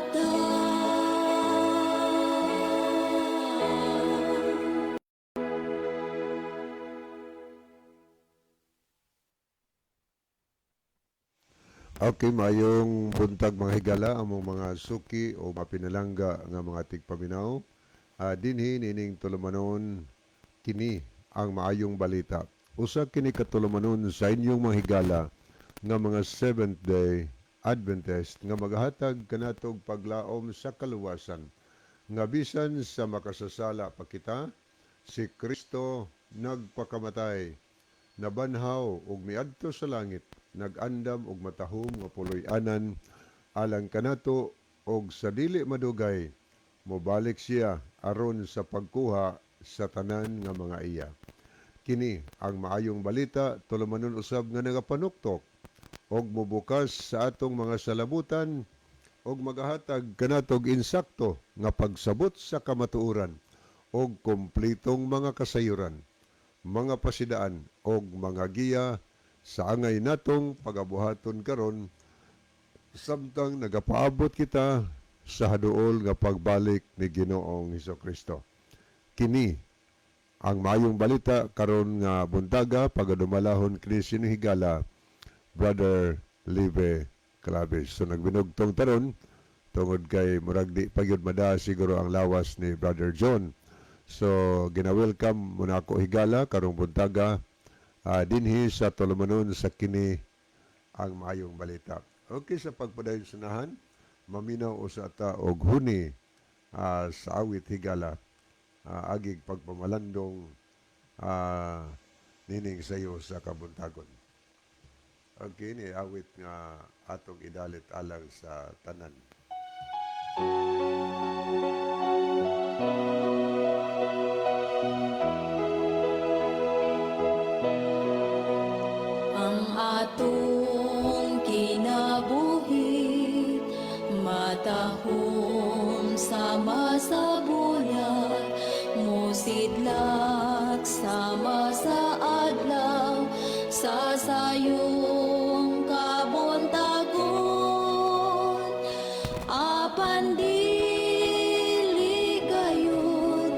mata. Okay, mayong buntag mga higala among mga suki o mapinalangga nga mga tigpaminaw. Dinhi nining tulumanon kini ang maayong balita. Usa kini katulumanon sa inyong mga higala nga mga Seventh Day Adventist nga maghatag kanatog paglaom sa kaluwasan nga bisan sa makasasala pa kita, si Kristo nagpakamatay, nabanhaw ug miadto sa langit, nag-andam og matahom nga puloy-anan alang kanato og sa dili madugay mobalik siya aron sa pagkuha sa tanan nga mga iya. Kini ang maayong balita tulumanon usab nga nagapanuktok og mobukas sa atong mga salabutan og magahatag kanatog insakto nga pagsabot sa kamatuoran og kompletong mga kasayuran, mga pasidaan og mga giya sa angay natong pagabuhaton karon samtang nagapaabot kita sa haduol nga pagbalik ni Ginoong Hesukristo. Kini ang mayong balita karon nga buntaga pagadumalahon kini sinihigala Brother Live Claves. So nagbinugtong taron tungod kay murag di pagyud mada siguro ang lawas ni Brother John. So gina-welcome muna ako higala karong buntaga dinhi sa tulumanon sa kini ang maayong balita. Okay, sa pagpadayon sunahan, maminaw o sa ata og huni sa awit higala agig pagpamalandong nining sayo sa kabuntagon. Okay, ni awit nga atong idalit alang sa tanan. Ang atong kinabuhi matahom sama sa bulan, musidlak sama sa adlaw, sa sayong kabuntagon. Apan dili gayon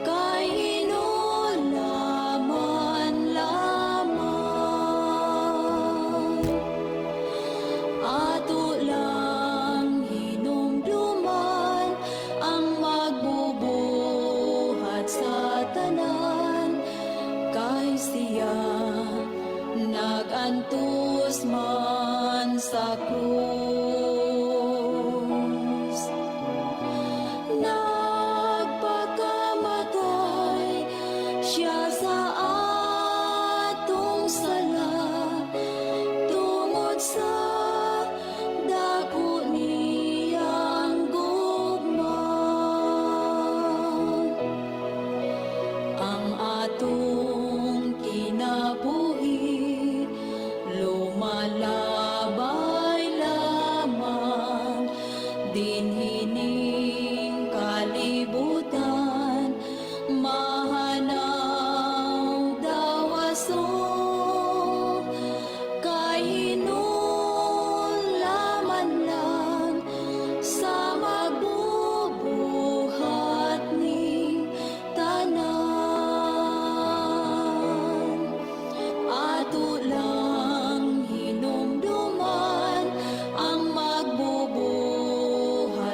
kay hinulaman lamang. Ato lang hinumduman ang magbubuhat sa tanan, kay siya nagantus man sa krus. Nagpakamatay siya sa atong sala, tungod sa dako niyang gugma. Ang atong kinabuhi lumalabay lamang, dinhining kalibutan, mahanaw dawaso, kay hinulaman lang sa magbubuhat ni tanan. Ato lang hinumduman ang magbubuhat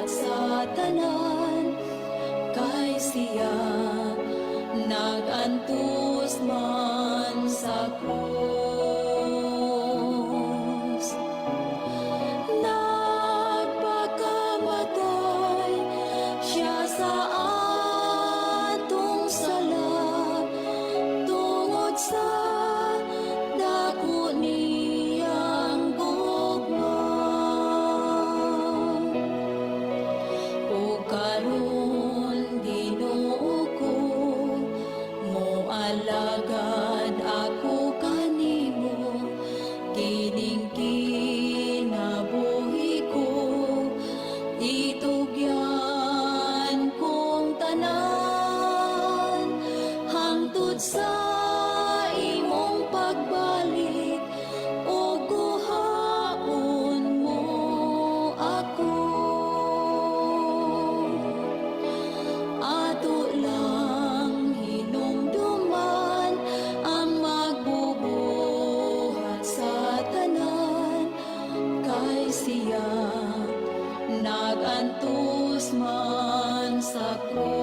antos man sa krus.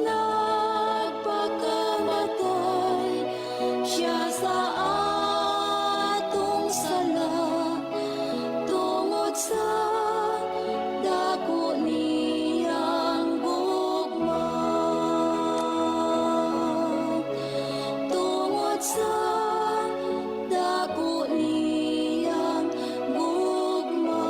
Nagpakamatay siya sa atong sala, tungod sa dako niyang gugma. Tungod sa dako niyang gugma.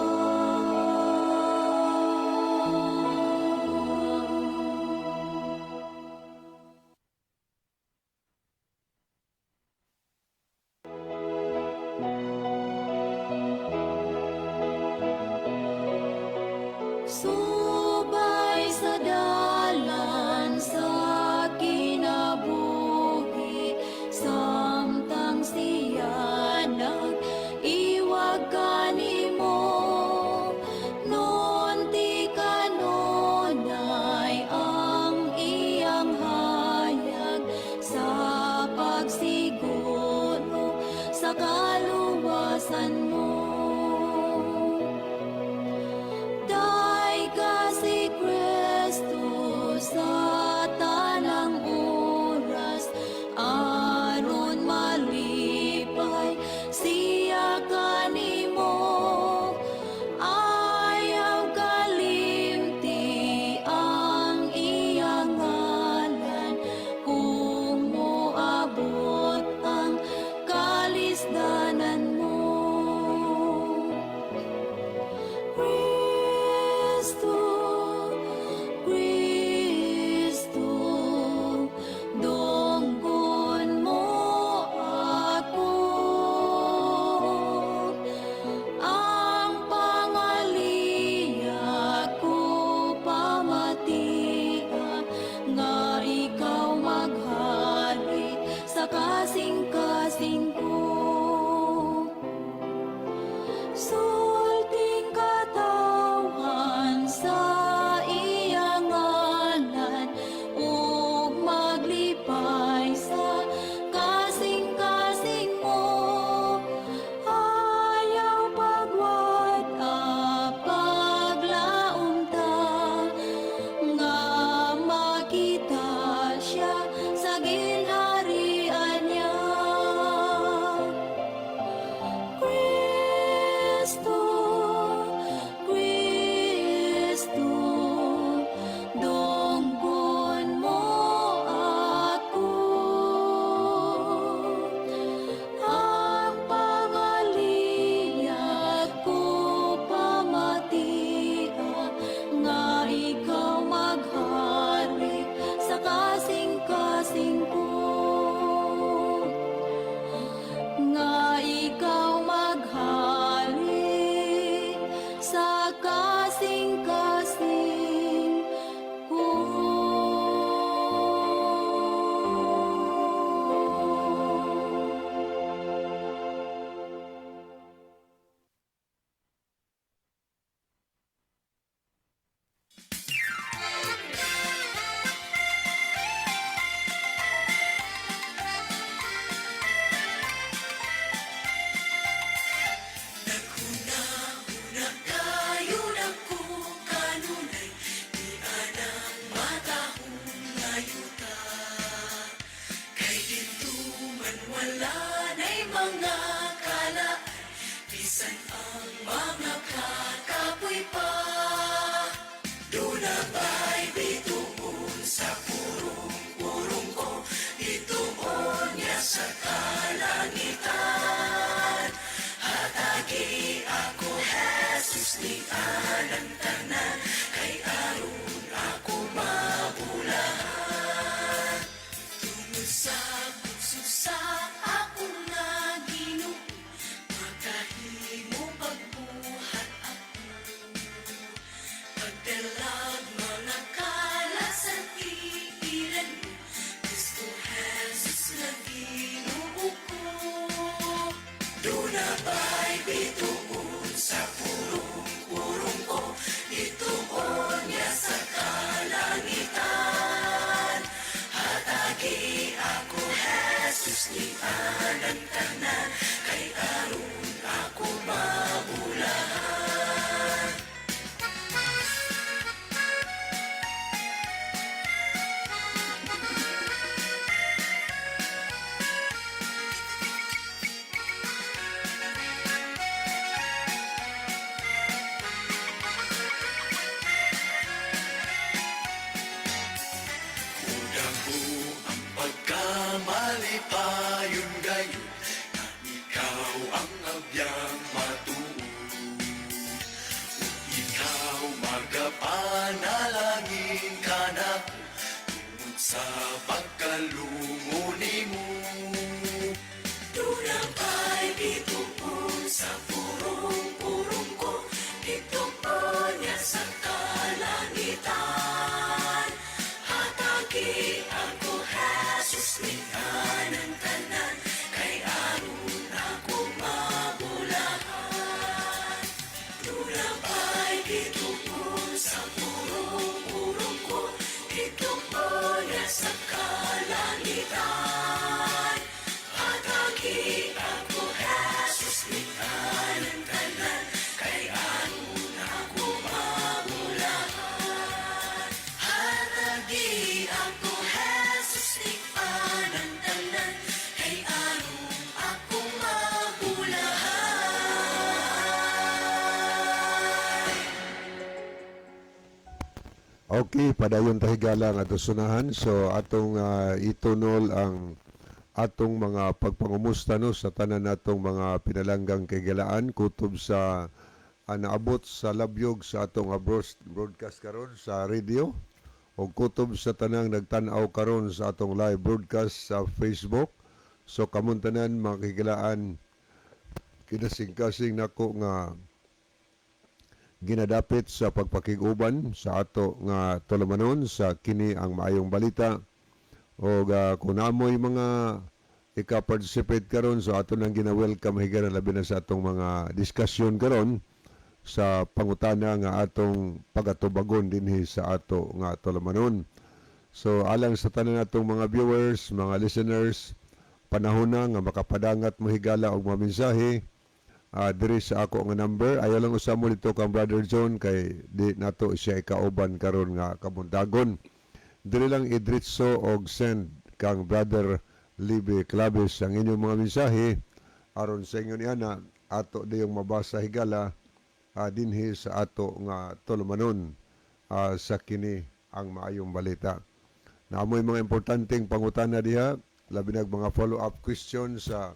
Subay sa dalan sa kinabuhi, samtang siya nag-iwag kanimo. Noon ti kanunay ang iyang hayag sa pagsiguro sa kaluwasan mo. Day ka si Kristo sa tanang oras, aron malipay siya kanimo. Ayaw kalimti ang iyang ngalan, kung moabot ang kalisdanan mo. Kristo, Kristo, donggon mo ako. Ang pangaliya ko pamatia, nga ikaw maghari sa kasing-kasing ko. Sulting katawan sa iyang ngalan, ug maglipay sa kasing-kasing mo. Ayaw pagwad paglaom ta, nga makita siya sa ginharian niya. Kristo, Kristo, donggon mo ako. Ang pangaliyag ko pamatia, nga ikaw maghari sa kasing-kasing ko. Nga ikaw maghari sa kasing-kasing ko. Sus ni anan ka na, kay aron ako sa pagkalungo nimo. Dunapay gituon sa purong-purong ko, gituon niya sa kalangitan. Hatagi ako, Jesus, ni ng tanan, kay aron ako mabulahan. Dunapay gituon sa purong-purong ko, gituon niya sa kalangitan. Hatagi ako, Jesus, ni ng tanan, kay aron ako mabulahan. Hatagi ako, Jesus, ni ng tanan, kay aron ako mabulahan. Okay, padayon tahigala nga sunahan. So atong itunol ang atong mga pagpangumusta no sa tanan natong mga pinalanggang kagalaan kutob sa naabot sa labyog sa atong broadcast karon sa radio o kutob sa tanang nagtan-aw karon sa atong live broadcast sa Facebook. So kamon tanan mga kagalaan, kinasing-kasing nako nga ginadapit sa pagpakiguban sa ato nga tulumanon sa kini ang maayong balita. O kung namoy mga ika-participate karon so ato nang gina-welcome higala labi na sa atong mga diskusyon karon sa pangutana nga atong pagatubagon dinhi sa ato nga tulumanon. So alang sa tanan natong mga viewers, mga listeners, panahon na nga makapadangat mo higala og mga mensahe diri sa ako nga number. Ayaw lang usab mo dito kang Brother John kay di nato siya ikauban karon nga kabuntagon. Diri lang idritso og send kang Brother Libby Claves ang inyong mga mensahe aron sa inyo niana ato dayong mabasa higala dinhi sa ato nga tulumanon sa kini ang maayong balita. Naamoy mga importanteng pangutana diha, labi nag mga follow-up questions sa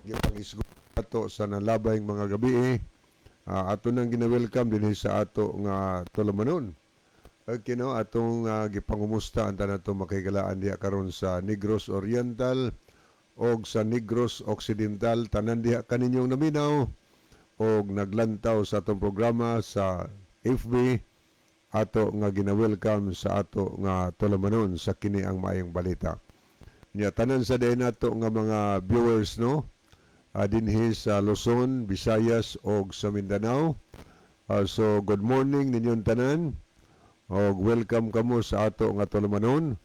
gipangisgot ato sa nalabayng mga gabi. Ato nang gina-welcome dinhi sa ato nga tulumanon. Okay no, atong gipangumusta ang tanan natong makaigalaan diha karon sa Negros Oriental og sa Negros Occidental, tanan diha kaninyong naminaw og naglantaw sa atong programa sa FB. Ato nga gina-welcome sa ato nga tulumanon sa kini ang maayong balita. Nya tanan sa diha nato nga mga viewers no, dinhi sa Luzon, Visayas og sa Mindanao. So good morning ninyong tanan. Og welcome kamo sa ato nga tulumanon.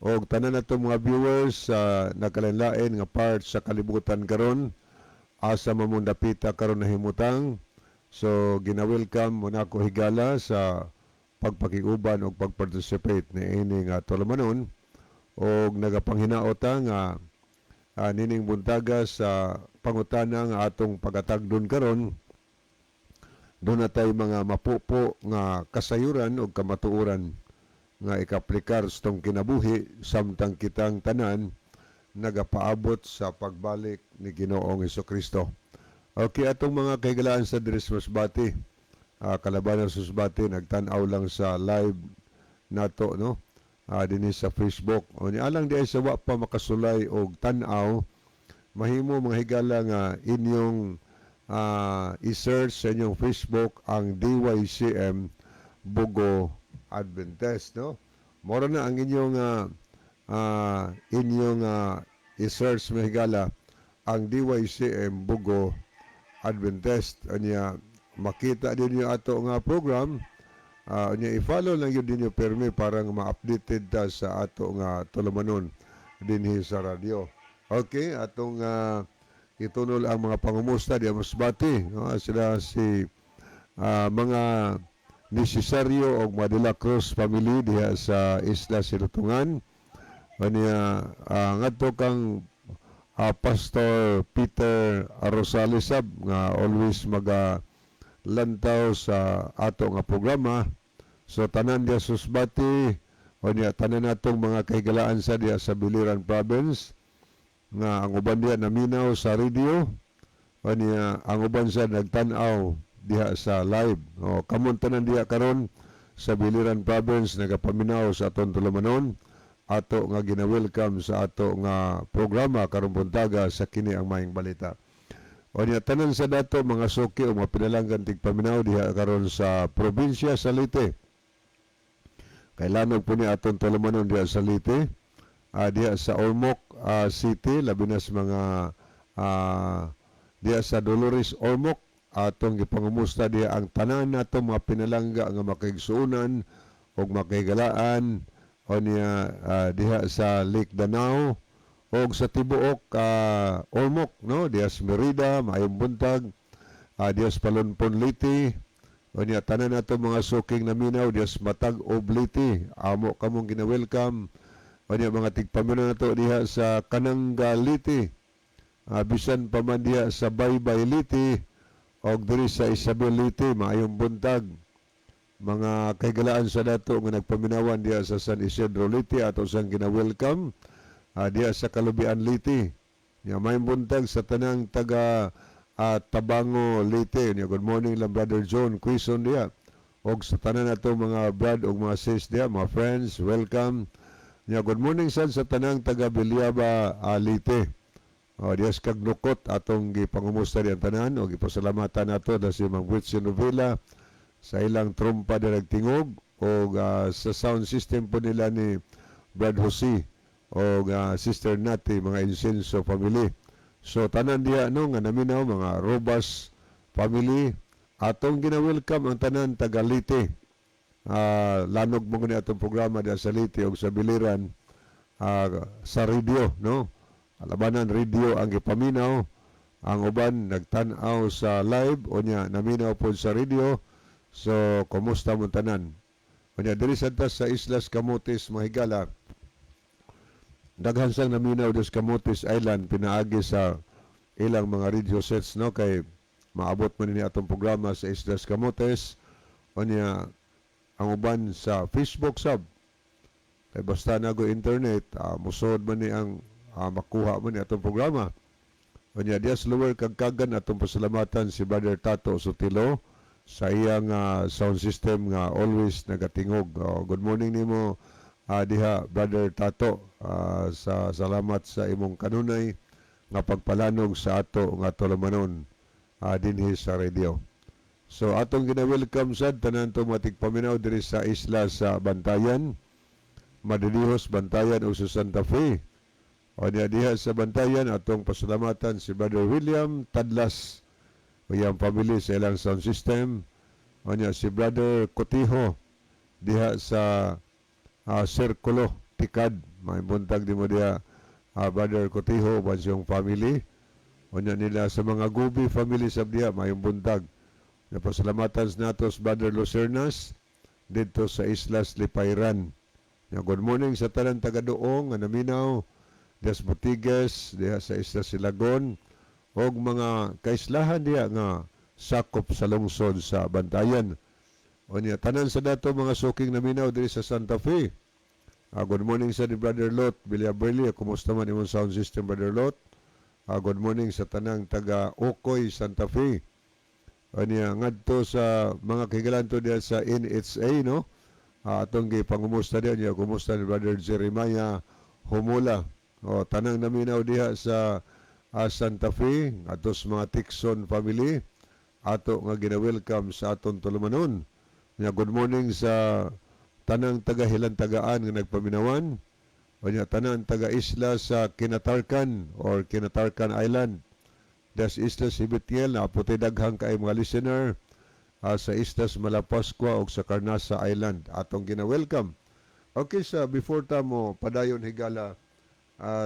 Og tanan nato mga viewers sa nakalanlain nga part sa kalibutan karon, asa mamundapita karon na himutang. So gina-welcome mo na ko higala sa pagpakiguban og pagparticipate ni ini nga tulumanon. Og nagapanghinaota nga nining buntaga sa pangutana nga atong pagatagdon karon. Doon na tayo mga mapupo nga kasayuran o kamatuoran nga ikaplikar sa tong kinabuhi samtang kitang tanan nagapaabot sa pagbalik ni Ginoong Hesukristo. Okay, atong mga kaigalaan sa Dres Masbati, kalabanan sa Masbati, nagtanaw lang sa live nato no, dinhi sa Facebook. O ni alang di ay sa wa pa makasulay og tanaw, mahimo mga higala nga inyong i-search sa inyong Facebook ang DYCM Bugo Adventist no. Mora na ang inyong i-search mahigala ang DYCM Bugo Adventist. Anya makita din niyo ato nga program. Anya i-follow lang yun din yung permi para ma-updated ta sa ato nga tulumanon dinhi sa radio. Okay, atong itunol ang mga pangumusta di Masbati, no? Sila si mga Necessario og Madela Cruz family diha sa Isla Silutungan. Ania ngadto kang Pastor Peter Rosales nga always lantaw sa ato nga programa. So tanan diha sa Masbati, ania tanan natong mga kahigalaan sa diha sa Biliran Province nga ang uban diha naminaw sa radio, o niya ang uban sa nagtan-aw diha sa live. O kamon tanan diha karon sa Biliran Province nagapaminaw sa atong tulumanon. ato nga gina-welcome sa ato nga programa karong buntaga sa kini ang Maayong Balita. O niya tanan sa dato mga suki o mga pinalanggan tigpaminaw diha karon sa probinsya sa Leyte. Kailanog po ni aton tulumanon diha sa Leyte, diha sa Ormoc City, labi na sa mga diha sa Dolores Ormoc, atong gipangumusta diha ang tanan nato mga pinalangga nga makaigsuunan o makahigalaan o niya diha sa Lake Danao o sa tibuok Ormoc, no? Diha sa Merida, maayong buntag, diha sa Palonpon Leyte, o niya tanan nato mga suking naminaw diha sa Matag o Leyte, amo kamong gina-welcome. O niya mga tigpaminaw nato diha sa Kananga Leyte, bisan pa man diha sa Baybay Leyte o diri sa Isabel Leyte, maayong buntag. Mga kahigalaan sa dato nga nagpaminawan diha sa San Isidro Leyte ato sang gina-welcome. Diya sa Kalubian Leyte. May buntag sa tanang taga Tabango Leyte. Good morning lang Brother John Quison diya. O sa tanan nato mga brad o mga sis diya, mga friends, welcome. Good morning sa tanang taga Bilyaba Leyte. Diya sa Kagnukot atong gipangumusta diyan tanan o gipasalamatan nato na si Mang Witsi Novela sa ilang trompa na nagtingog o sa sound system po nila ni Brad Jose o Sister Nati, mga Insenso family. So tanan diya no nga naminaw mga Robas family, atong gina-welcome ang tanan taga Leyte. Lanog mo ni atong programa diya sa Leyte o sa Biliran sa radio, no? Labanan radio ang gipaminaw, ang uban nagtan-aw sa live o niya naminaw po sa radio. So kumusta mo tanan? O niya diri sa Islas Camotes, Mahigala, daghan sang naminaw dos Camotes Island pinaagi sa ilang mga radio sets, no, kay maabot man ni atong programa sa Islas Camotes o niya ang uban sa Facebook sub kay basta nago internet musod man ni ang makuha man ni atong programa o niya dias lower kagkagan atong pasalamatan si Brother Tato Sotilo sa iyang sound system nga always nagatingog. Good morning nimo diha Brother Tato, sa salamat sa imong kanunay nga pagpalanog sa ato nga tulumanon dinhi sa radio. So atong gina-welcome sad tanan tong matigpaminaw diri sa isla sa Bantayan, Madidihos, Bantayan o sa Santa Fe. O diha sa Bantayan atong pasalamatan si Brother William Tadlas o iyang family sa ilang sound system. O niya si Brother Cotijo diha sa Sirkulo, Tikad. May buntag di mo diya Brother Cotijo, bansiyong family. O niya nila sa mga Gubi family sa diya, may buntag. Napasalamatan natos Brother Lucernas dito sa Islas Lipayran. Good morning sa tanan taga-Doong, nga naminaw, Des Butiges, diha sa Islas Silagon, o mga kaislahan diya nga sakop sa lungsod sa Bantayan. O niya, tanan sa dato mga suking naminaw diri sa Santa Fe. Good morning sa ni Brother Lot Villaberli. Kumusta man imong sound system, Brother Lot? Good morning sa tanang taga Ocoy, Santa Fe. O niya, ngadto sa mga kahigalanto diya sa NHA, no? Atong gipangumusta diya niya. Kumusta ni Brother Jeremiah Humula. O tanang naminaw diya sa Santa Fe. Atos mga Tixon family. Ato nga gina-welcome sa aton tulumanon. Nya good morning sa tanang taga Hilantagaan nga nagpaminawan. O nya tanang taga isla sa Kinatarkan or Kinatarkan Island. Das Islas Ibitiel na puti daghang kay mga listener sa Islas Malapascua o sa Carnasa Island. Atong gina-welcome. Okay, before ta mo padayon higala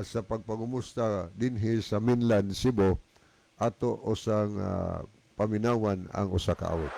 sa pagpangumusta dinhi sa mainland Cebu, ato usang paminawan ang usa ka awit.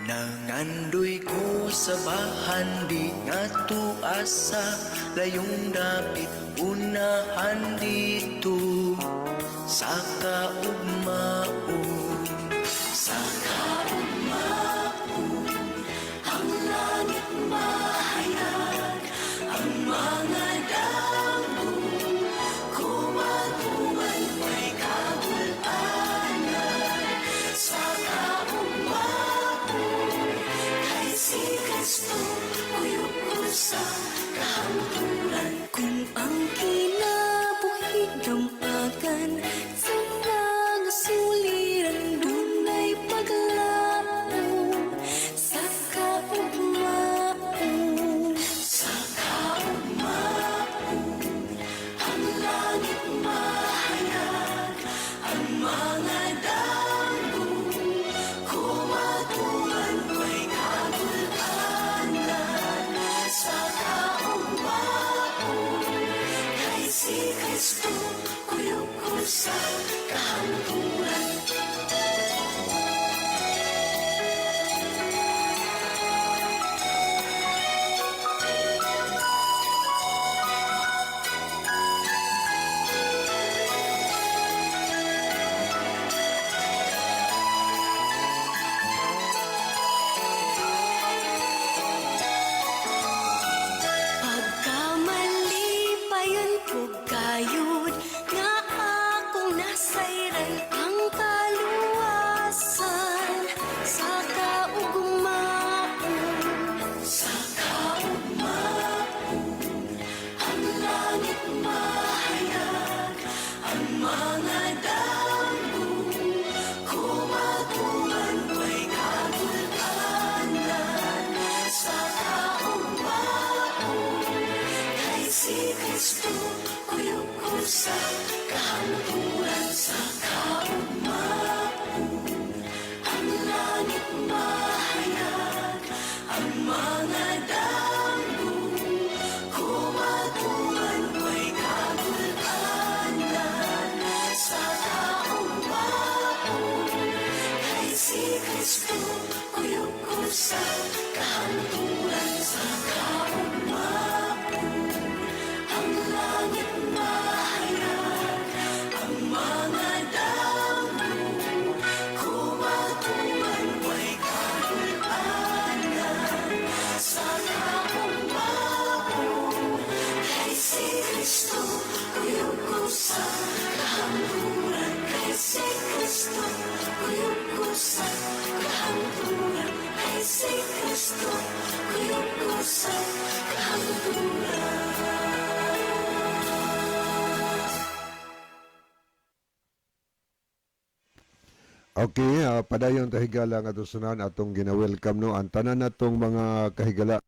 Nangandoy ko sa bahan di nga tuasa layong dapit unahan dito sa kaugmaon sa kaugmaon ang langit mahayag ang mga damo kumatuman may kagulanan sa kaugmaon kay si Kristo uyog ko sa kahangturan Kung ang kinabuhi damagan sa mga suliran dunay paglaom sa kaugmaon sa kaugmaon ang langit mahayag ang mga damo kumatuman may kagulanan sa kaugmaon kay si Kristo kuyog ko sa kahangturan Pagkamali pa yun ko kayod nga akong nasayran ang kaluwasan sa kaugmaon sa kaugmaon ang langit mahayag ang mga damo kumatuman may kagulanan sa kaugmaon kay si Kristo kuyog ko sa kahangturan sa kaugmaon ang langit mahayag ang mga damo kumatuman may kagulanan sa kaugmaon kay si Kristo kuyog ko sa kahangturan sa kaugmaon ang langit mahayag ang mga damo kumatuman may kagulanan sa kaugmaon kay si Kristo kuyog ko sa kahangturan kay si Kristo kuyog ko sa kahangturan kay si Kristo kuyog ko sa kahangturan Okay, padayon tahigala nga sunan atong gina-welcome no ang tanan natong mga kahigala.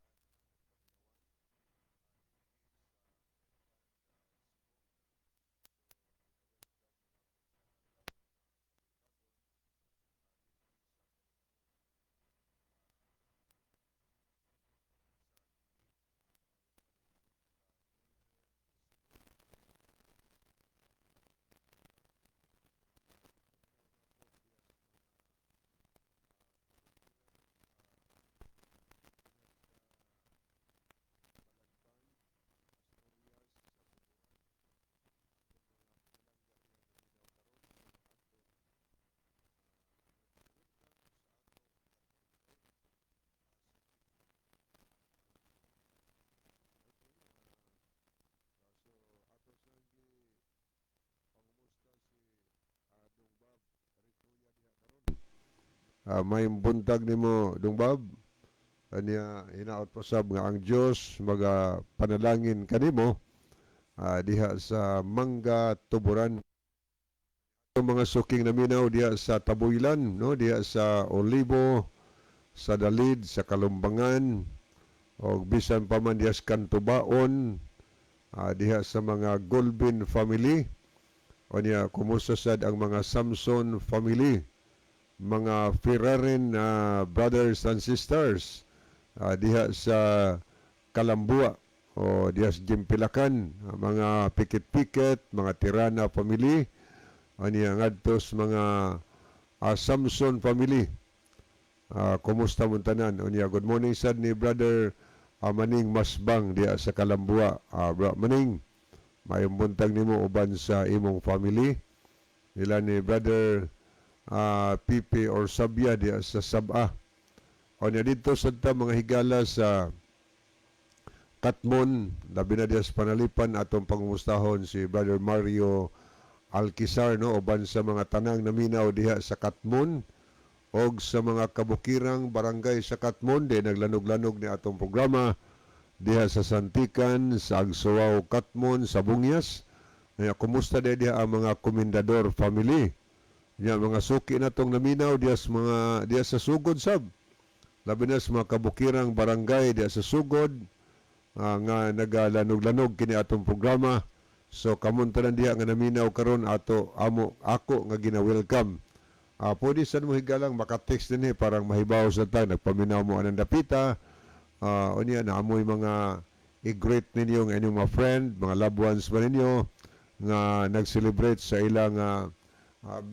May buntag nimo Dungbab. Anya hinaot pasab nga ang Dios maga panalangin kanimo diha sa Mangga Tuburan. Ang mga suking naminaw diha sa Tabuilan, no, diha sa Olivo, sa Dalid, sa Kalumbangan, o bisan pa man diha sa Kantubaon, diha sa mga Golbin family, o niya kumusta sad ang mga Samson family, mga Ferrarin brothers and sisters, diha sa Kalambua, o diha sa Gimpilakan, mga Pikit-Pikit, mga Tirana family, o niya ngadtos mga Samson family, Kumusta mo tanan? Unya, good morning sad ni brother Maning Masbang diya sa Kalambua. Bro, Maning, mayong buntag nimo uban sa imong family. Nila ni brother Pipe or Sabya diya sa Sabah. Unya dito sa mga higala sa Katmon, labi na diya sa panalipan atong pangumustahon si brother Mario Alquizar, no, uban sa mga tanang naminaw diha sa Katmon og sa mga kabukirang barangay sa Katmon di naglanog-lanog ni atong programa diha sa Santikan, sa Agsuao, Katmon, sa Bungyas. Kumusta diha ang mga komendador family? Mga suki natong naminaw diha sa sugod sab. Labi na sa mga kabukirang barangay diha sa sugod nga nagalanog-lanog kini atong programa. So kamuntanan diha nga naminaw karon ako nga gina-welcome. Pwede sa mo higalang makatext din parang mahibaw sa tag nagpaminaw mo anang dapita. Unya na amoy mga i-greet ninyo ang inyong mga friend, mga loved ones ba ninyo nga nag-celebrate sa ilang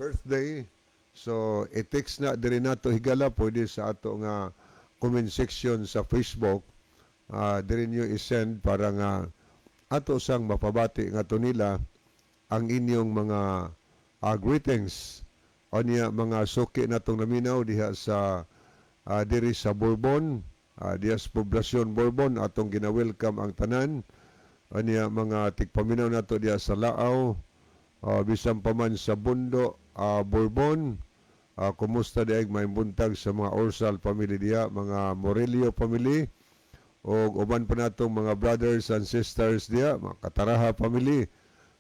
birthday. So i-text na diri nato higala pwede sa ato nga comment section sa Facebook. Diri nyo i-send para nga ato sang mapabati nga to nila ang inyong mga greetings. Onya mga suki natong naminaw diha sa diri sa Bourbon, diha sa poblasyon Bourbon atong gina-welcome ang tanan. Onya mga tigpaminaw nato diha sa Lao, bisan pa man sa Bundo, Bourbon. Kumusta diha may buntag sa mga Orsal family diha, mga Morelio family o uban pa natong mga brothers and sisters diha, mga Kataraha family.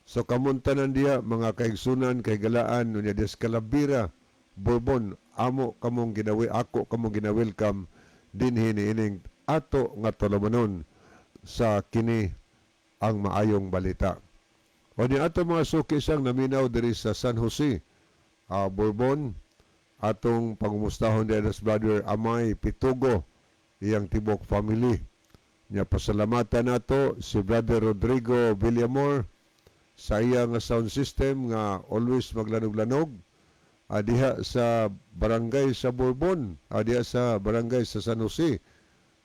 So kamuntanan diya mga kaigsunan, kaigalaan unya des Calabira, Bourbon, ako kamong gina-welcome dinhi niining ato nga tulumanon sa kini ang maayong balita. O ni ato mga suki sang naminaw diri sa San Jose, Bourbon, atong pangumustahon diya sa brother Amay Pitugo, iyang tibok family. Nya pasalamatan nato si brother Rodrigo Villamor sa iyang sound system nga always maglanog-lanog diha sa barangay sa Bourbon, diha sa barangay sa San Jose.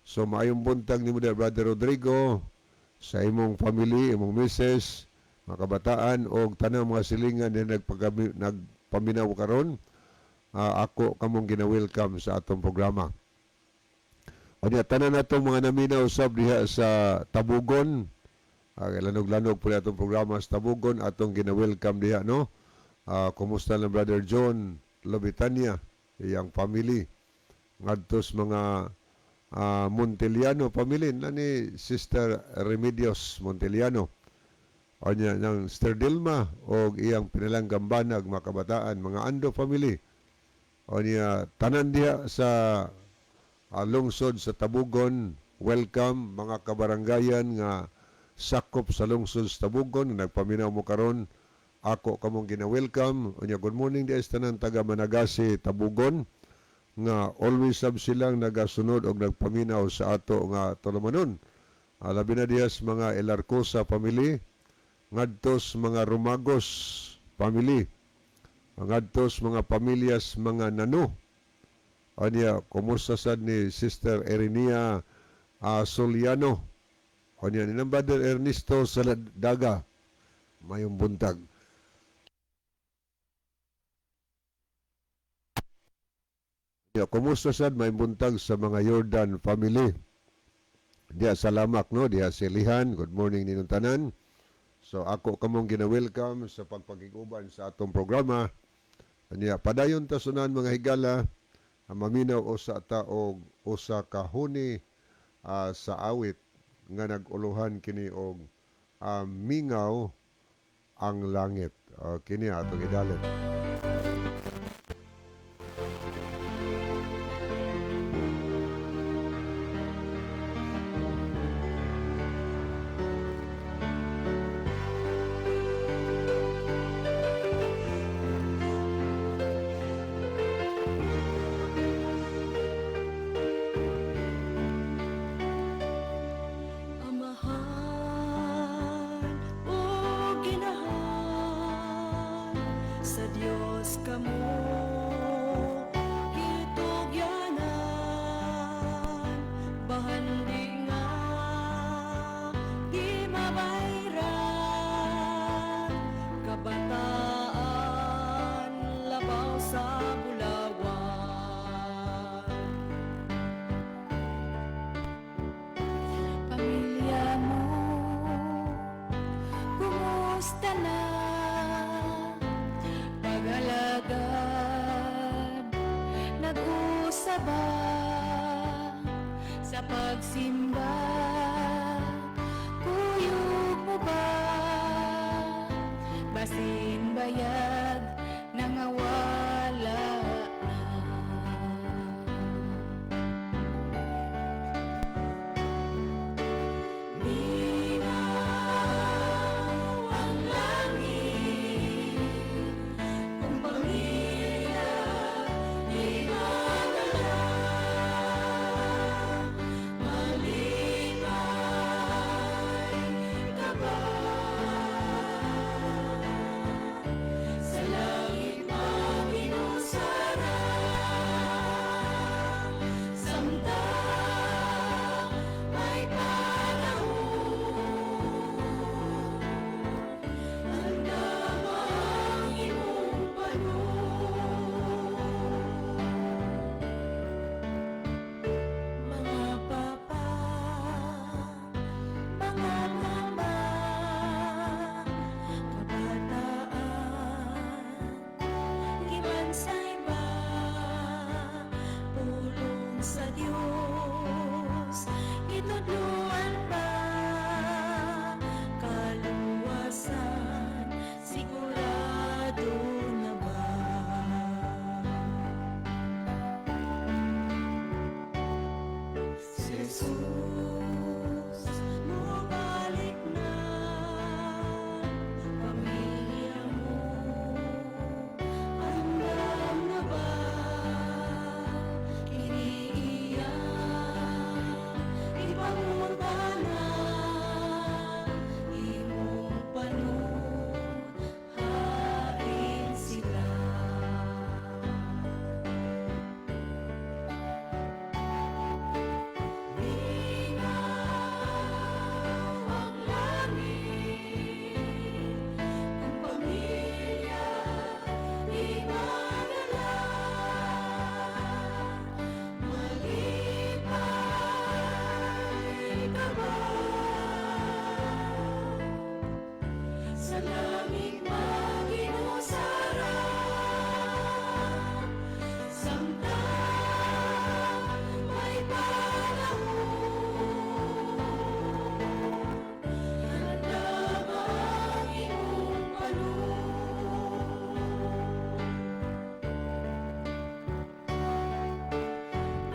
So maayong buntag nimo diha brother Rodrigo sa imong family, imong misis, mga kabataan og tanang mga silingan na nagpaminaw karon. Ako kamong gina-welcome sa atong programa. O diha tanan natong mga naminaw sab diha sa Tabugon. Lanog-lanog po atong programa sa Tabugon atong gina-welcome diha, no? Kumusta na brother John Lobitania, iyang family. Ngadtos mga Monteliano family na ni Sister Remedios Monteliano. O niya ng Sister Dilma o iyang pinalang gambanag mga kabataan, mga Ando family. O niya tanan diha sa lungsod sa Tabugon, welcome mga kabaranggayan nga sakop sa lungsod sa Tabugon, nagpaminaw mo karon, ako kamong gina-welcome. Unya, good morning di tanan taga Managasi, Tabugon, nga always sab silang nagasunod og nagpaminaw sa ato nga tulumanon. Labi na diyas mga Elarcosa family, ngadtos mga Rumagos family, ngadtos mga pamilyas mga Nano. Unya, kumusta sad ni Sister Erinia Soliano. O niya, ni Brother Ernesto Saladaga, mayong buntag. Ya, kumusta sad mayong buntag sa mga Jordan family? Diya salamak, no? Diya silihan. Good morning ninong tanan. So ako kamong gina-welcome sa pagpagiguban sa atong programa. Niya, padayon tasunan mga higala, maminaw o sa taog o sa kahuni sa awit nga nag-uluhan kini og mingaw ang langit. Kini atong idalit. Amahan o ginahan sa Diyos Bulawan. Pamilya mo, kumusta na? Pag-alagad, nag-usap ba sa pagsimba? Kuyog mo ba? Basin bayag nangawala Linaw ang langit, kung pamilya di madala. Malibay ka ba? Sa langit maginusara, samtang may panahon, handang ang imong panon. Mga papa, mga mama, kabataan, gimansay ba? Pulong sa Diyos, itudluan ba? Kaluwasan, sigurado na ba? Si Jesus, bumalik na. Pamilya mo, andam na ba? Kiniiyak, ipangutanan, imong panunhain sila. Linaw ang langit, kung pamilya di madala. Malibay ka ba? Sa langit maginusara, samtang may panahon, handang ang imong panon.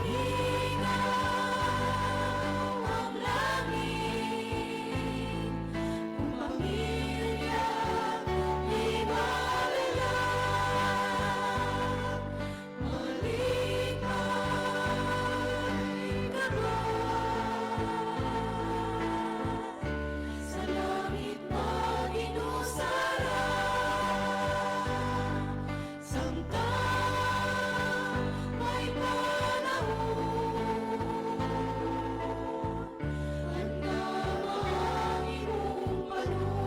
Linaw ang langit, kung pamilya di madala. Malibay ka ba? Sa langit maginusara, samtang may panahon, handang ang imong panon.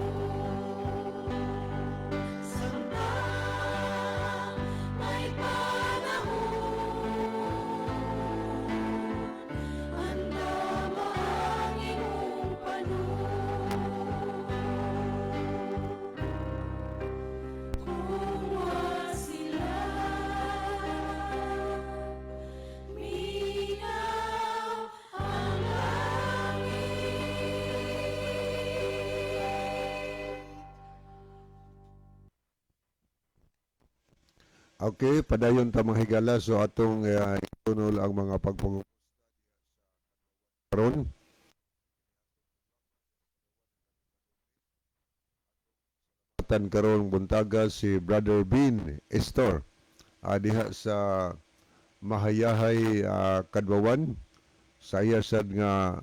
Samtang may panahon, handang ang imong panon. Kung wa sila, minaw ang langit. Okay, padayon ta mga higala so atong itunol ang mga pagpungutan karon. Karon buntaga si Brother Bean Estor diha sa Mahayahay Kadwawan sa iya sad nga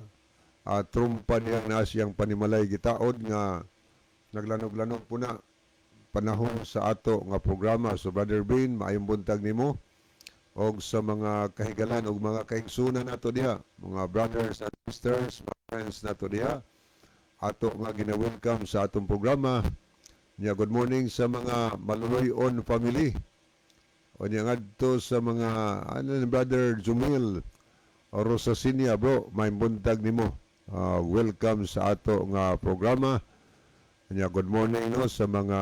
trumpa niyang naa siyang panimalay gitaod nga naglanog-lanog po na panahon sa ato nga programa. So Brother Bean, maayong buntag nimo og sa mga kahigalan og mga kaigsunan nato diha, mga brothers and sisters, mga friends nato diha, ato nga gina-welcome sa atong programa. Good morning sa mga Maluloy-on family. O niya ngadto sa mga ano ni Brother Jumil o Rosasinia, bro, may buntag nimo. Welcome sa ato nga programa. Niya good morning no sa mga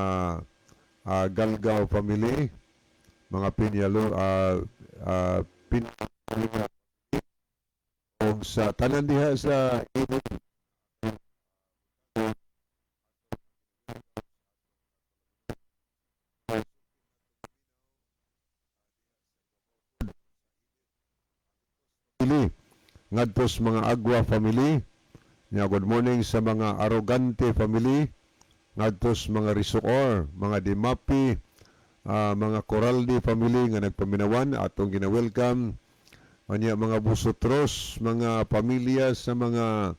Galgao family, mga Pinyalo Pinyalo o sa tanan diha sa family, ngadto sa mga Agua family. Niya good morning sa mga Arrogante family, ngadto sa mga Risoor, mga Dimapi, mga Coraldi family nga nagpaminawan atong gina-welcome. Anya mga Busotros, mga pamilya sa mga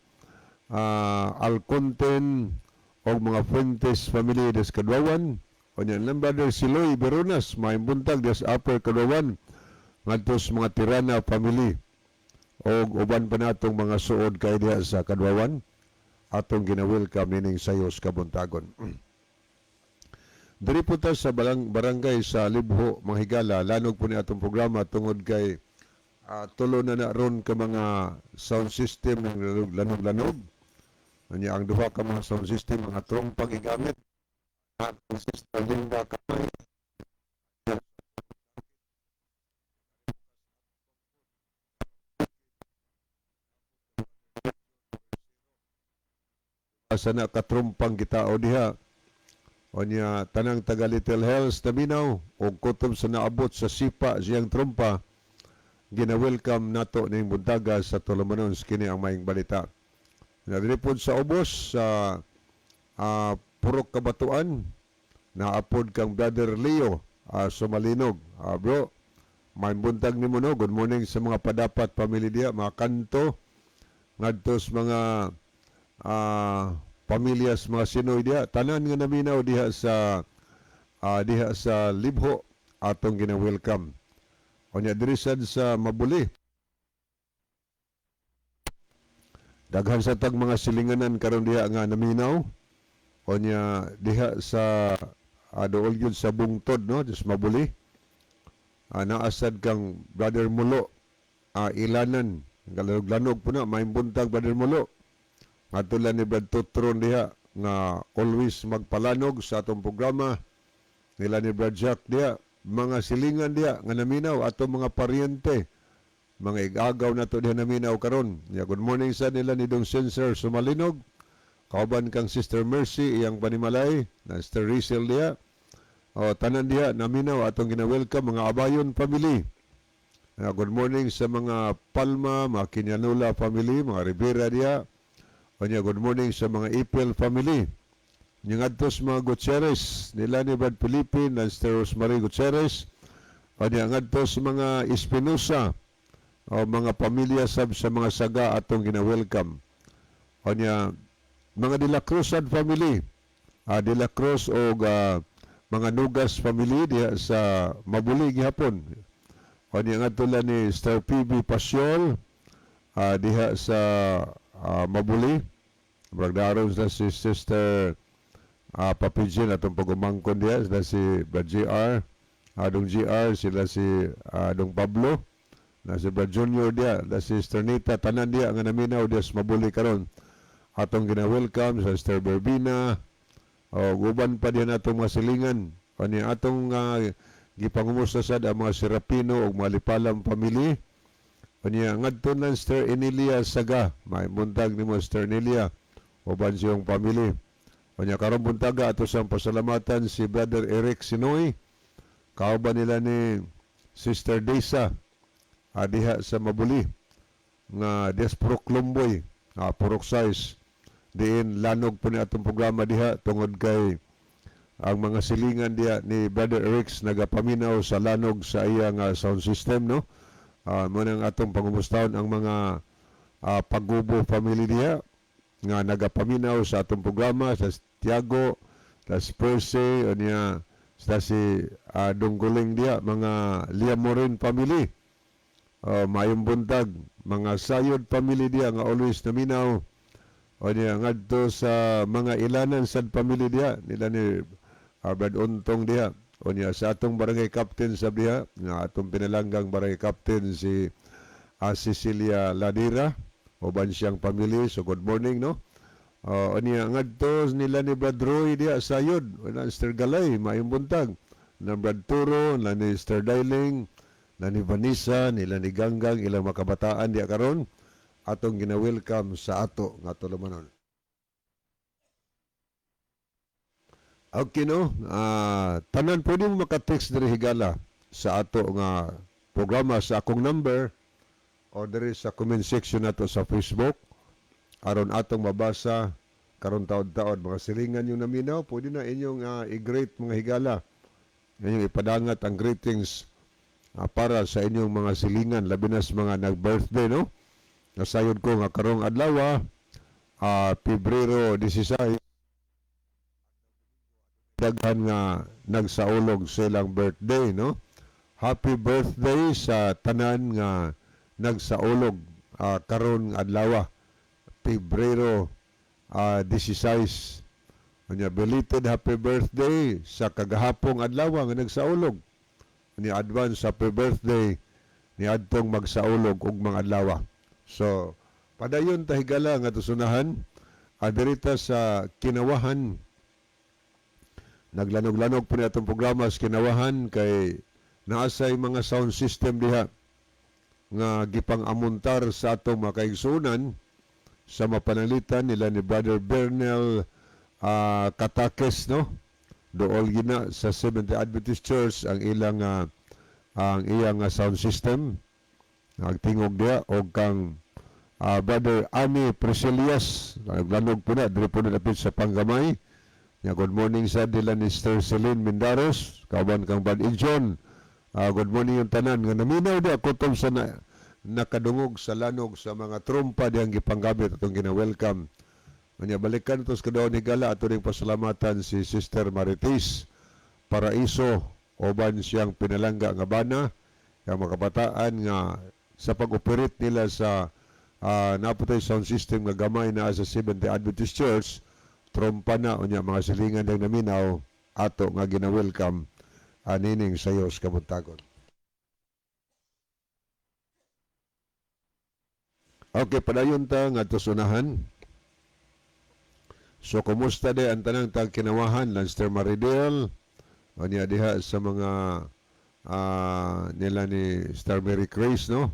Alconten o mga Fuentes family des Kadwawan. Anya lang Brother Siloy Beronas, may buntag des Upper Kadwawan, ngadto sa mga Tirana family o uban pa natong mga suod kay diha sa Kadwawan atong gina-welcome nining sayos kabuntagon. Diri po ta sa barangay sa Libho, mga higala, lanog po ni atong programa tungod kay tulo na ron ka mga sound system ng lanog-lanog. Anya ang duha ka mga sound system, mga trompa gigamit. Ang sister Linda Kamay. Asa na katrumpang kitao diha. Onya tanang taga Little Hells Tabinaw o kutob sa naabot sa sipa siyang trompa, gina-welcome nato ning buntaga sa Tolomanon kini ang maing balita. Nagripod sa ubos sa Purok Kabatuan, naapod kang Brother Leo Sumalinog. Bro, may buntag nimo no. Good morning sa mga padapat pamilya diha, mga kanto ngadto sa mga pamilyas mga Sinoy diha, tanan nga naminaw diha sa Libho atong gina-welcome. Onya diri sad sa Mabuli, daghan sa tag mga silinganan karon diha nga naminaw. Onya diha sa dool gyud sa Bungtod no, dis Mabuli. Naasad kang Brother Mulo Ilanan, galag-lanog po na may buntag Brother Mulo. Ngatulan ni Brad Tutron diha nga always magpalanog sa atong programa. Nila ni Brad Jack diha, mga silingan diha nga naminaw atong mga paryente, mga igagaw na to diha naminaw karon. Good morning sa nila ni Dong Sensor Sumalinog, kauban kang Sister Mercy iyang panimalay, na Sister Rizal diha. Tanan diha naminaw atong gina-welcome mga Abayon family. Good morning sa mga Palma, mga Kinyanula family, mga Rivera diha. Onya good morning sa mga Ipil family. Yung adtos mga Gutierrez, nila ni Brad Philippine, na Sister Rosemary Gutierrez. Onya adtos mga Espinosa, o mga pamilya sa mga Saga atong gina-welcome. Onya mga De La Cruzad family, De La Cruz o mga Nugas family diha sa Mabuli gihapon. Onya adto ni Sister PB Pasyol diha sa Mabuli. Bragdaron na si Sister Papijin atong pagumangkon diya, sila si Brad JR, Adong GR, sila si Adong Pablo, na si Brad Junior diya, na si Sister Nita, tanan diya nga naminaw diya sa Mabuli karon. Atong gina-welcome sa Sister Berbina, guban pa diyan atong mga silingan. Kani atong gipangumusta sad ang mga Serapino o mga Lipalam family. Kanya ngadto na Sister Enilia Saga, may buntag ni mo Sister Enilia, uban siyang family. Kanya karon buntaga ato sang pasalamatan si Brother Eric Sinoy, kauban nila ni Sister Desa, diha sa Mabuli, nga Despro Klomboy, Purok Size, diin lanog po ni atong programa diha, tungod kay ang mga silingan diha ni Brother Eric nagapaminaw sa lanog sa iyang sound system, no? Munang atong pangumustahon ang mga Pagubo family diha nga nagapaminaw sa atong programa sa Tiago, sa Perse, niya sa si Dongguling diha, mga Liamorin family. Mayong buntag, mga Sayod family diha nga always naminaw. O niya ngadto sa mga Ilanan sad family diha, nila ni Brad Untong diha. O niya sa atong barangay captain sa diha, nga atong pinalanggang barangay captain si Cecilia Ladira, uban siyang pamilya. So good morning, no? O niya ngadto nila ni Brad Roy diha sayod, na Mr. Galay, maayong buntag. Na Brad Turo, na ni Mr. Dailing, na ni Vanessa, nila ni Ganggang, ilang makabataan diha karon atong gina-welcome sa ato nga tulumanon. Okay, no? Tanan pwede mo maka-text diri higala sa ato nga programa sa akong number o diri sa comment section nato sa Facebook aron atong mabasa karon taod-taod mga silingan yung naminaw, pwede na inyong i-greet mga higala. Inyong ipadangat ang greetings para sa inyong mga silingan, labi na sa mga nag-birthday, no? Nasayod ko nga karong adlaw, Pebrero 16, daghan nga nagsaulog silang birthday, no? Happy birthday sa tanan nga nagsaulog karon adlaw, Pebrero 16. Anya belated happy birthday sa kagahapong adlaw nga nagsaulog. Ni advance happy birthday ni adtong magsaulog og mga adlaw. So padayon ta higala nga tusunahan adirita sa Kinawahan. Naglanog-lanog po ni atong programa sa Kinawahan kay naasay mga sound system diha nga gipang-amuntar sa atong mga kaigsunan sa mapanalitan nila ni Brother Bernel Katakes, no? Dool gina sa Seventh-day Adventist Church ang ilang sound system. Nagtingog diha og kang Brother Ani Preselias, naglanog po na diri po napit sa Panggamay. Good morning sa dila ni Sister Celine Mindaros, kauban kang Bad Ijon. Good morning yung tanan nga naminaw di ako sa nakadungog sa lanog sa mga trompa diyang gipanggamit atong gina-welcome. Kanya balikan ito sa kadaon ni Gala ato ring pasalamatan si Sister Marites Paraiso, oban siyang pinalangga nga bana ang mga kabataan nga sa pag-operate nila sa naputay sound system nga gamay na sa Seventh-day Adventist Church. Trompa na unya mga silingan ng naminaw ato nga gina-welcome anining sayo sa kabuntagon. Okay, padayon ta nga tusunahan. So kumusta de ang tanang tag Kinawahan, Lanster Maridel, unya diha sa mga nila ni Star Mary Grace, no?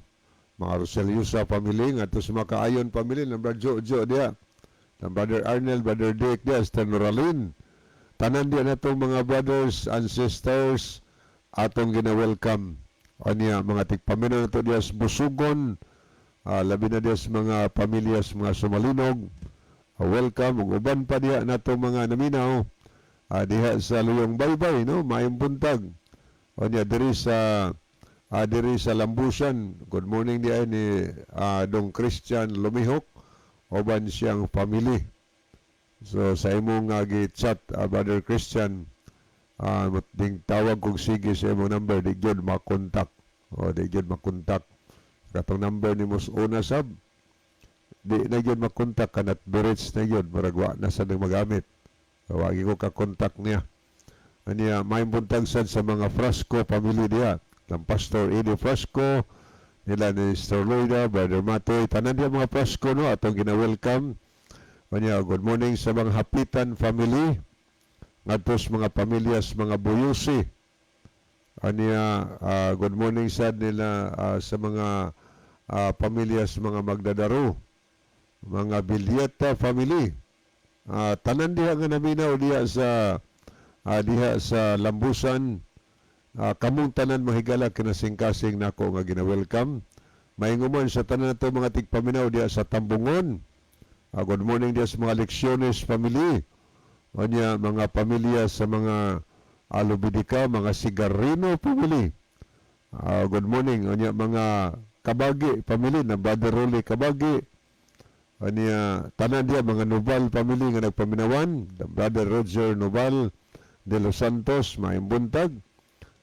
Mga Roseliosa family nga to sa makaayon family ng Brother Jojo diha. Ng Brother Arnel, Brother Dick, Sister Noralyn. Tanan diyan atong mga brothers and sisters atong gina-welcome. O niya, mga tigpamina na ito diya sa Busugon, labi na diya sa mga pamilyas, mga Sumalinog. Welcome. Ug uban pa diya na itong mga naminaw. Diya sa Luyong Baybay, no? Maayong buntag. O niya, diri sa Lambusan. Good morning diya ni Dong Christian Lumihok. Oban siyang family. So sa imong gi-chat Brother Christian, ding tawag kog sige sa imong number, di gyud makontak. O di gyud makontak. Katong number ni mos una sab, di na gyud makontak kanat birits na gyud maragwa na sa nang magamit. Tawagi ko ka kontak niya. Aniya may buntag sad sa mga Frasco family diya. Ng Pastor Eddie Frasco, nila ni Sister Loida, Brother Matoy, tanan diya mga Frasco, no? Atong gina-welcome. Kanya, good morning sa mga Hapitan family, ngadtos mga pamilyas, mga Buyusi. Kanya, good morning sa nila sa mga pamilyas, mga Magdadaro, mga Bilyeta family. Tanan diha nga naminaw diha sa Lambusan. Kamong tanan mahigala kinasing-kasing nako nga gina-welcome. Mainguman sa tanan nato mga tigpaminaw diya sa Tambungon. Good morning diya sa mga Lecciones family. Onya mga pamilya sa mga Alubidika, mga Sigarino family. Good morning onya mga Kabagi family na Brother Rolly Kabagi. Onya tanan diya mga Noval family nga nagpaminawan, Brother Roger Noval de Los Santos, maayong buntag.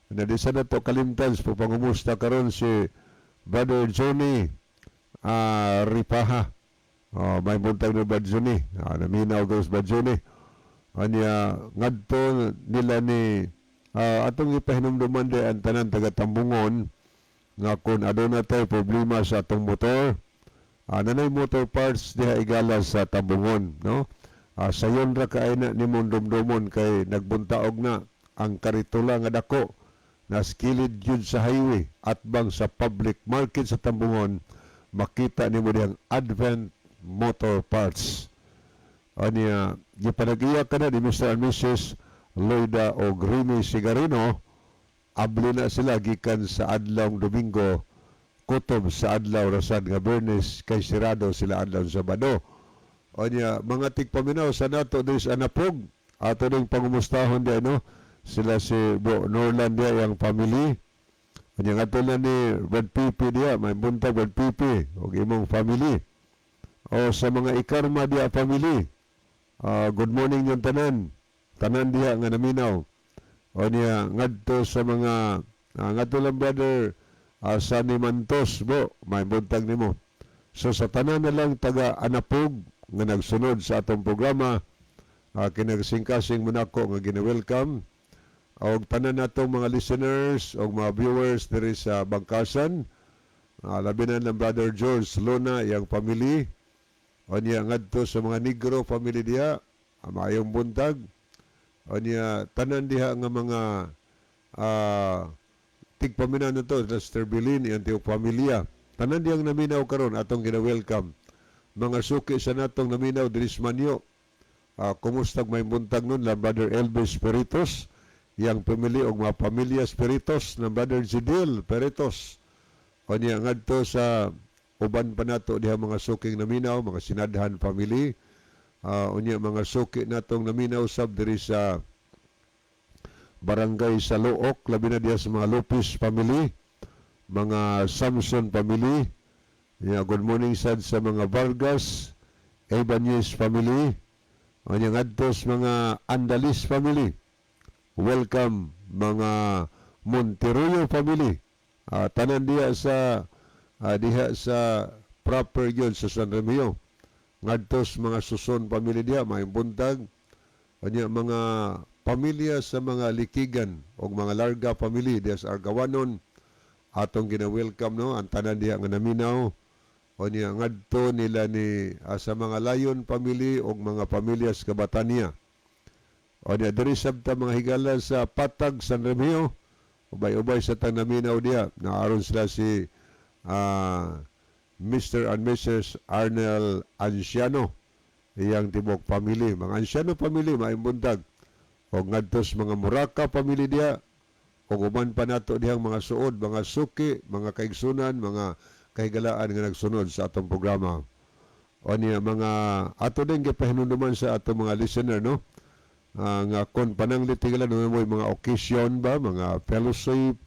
Na di sana to kalimtan sa pangumusta karon si Brother Johnny Ripaha. May buntag na Brother Johnny. Naminaw ko sa Brother Johnny. Kanya ngadto nila ni atong ipahinumduman di ang tanan taga Tambungon nga kung aduna tay problema sa atong motor, nanay motor parts diha igala sa Tambungon, no? Sayon ra kay na nimong dumdumon kay nagbuntaog na ang karitula nga dako na skilled yun sa highway at bang sa public market sa Tambungon, makita nimo diyang Advent Motor Parts. Anya, gipanag-iya ka na ni Mr. and Mrs. Loida o Remy Sigarino, abli na sila gikan sa adlawng Domingo, kutob sa adlaw rasad nga Bernes, kay sirado sila adlaw Sabado. Anya, mga tigpaminaw sa nato dis anapog, ato ning pangumustahon di ano, sila si Bro Norland dia yang family. Anya nga to ni Brad Pipi dia, may buntag Brad Pipi, o imong family. O sa mga ikarma dia family, good morning yung tanan. Tanan diha nga naminaw. O niya, ngadto sa mga, ngadto lang brother, Sunny Mantos, bo, may buntag nimo. So sa tanan na lang taga Anapog, nga nagsunod sa atong programa, kinagsingkasing mo nako nga gina-welcome. O tanan natong mga listeners, o mga viewers diri sa Bangkasan, labi na ng brother George Luna, yang family. O niya, ngadto sa mga Negro family diha, mayong buntag. O niya, tanan diha nga mga tigpaminaw na to, Lester Bilin, yung tiyong pamilya. Tanan diyang naminaw karon atong gina-welcome. Mga suki sa natong naminaw, Dris Manyo. Kumusta may buntag nun, la Brother Elvis Peritos, yang pamilya o mga pamilya Peritos, na Brother Zidil Peritos. O niya, ngadto sa uban pa nato diha mga suking naminaw, mga sinadhan family. Unya mga suki natong naminaw sab diri sa barangay sa Look, labi na diya sa mga Lopez family, mga Samson family. Good morning sad sa mga Vargas, Ebanez family. Unya ngadtos mga Andalis family. Welcome mga Monteroyo family. Tanan diha sa proper yun sa San Remio. Ngadtos mga Suson pamilya diha, may buntag. Kanya mga pamilya sa mga Likigan o mga Larga family diha sa Argawanon, atong gina-welcome no, ang tanan diha nga naminaw. Kanya ngadto nila ni sa mga Layon family o mga pamilya sa Kabatania. Kanya diri sabta mga higala sa Patag, San Remio, ubay-ubay sa tang naminaw diha. Naaron sila si Mr. and Mrs. Arnel Anciano, iyang tibok family. Mga Anciano family, maimbuntag. O ngadtos mga Muraka family diya. O uban pa nato diyang mga suod, mga suki, mga kaigsunan, mga kahigalaan nga nagsunod sa atong programa. O niya, mga ato din gipahinunduman sa atong mga listener, no? Nga kon pananglit tigala no mo mga occasion ba, mga fellowship,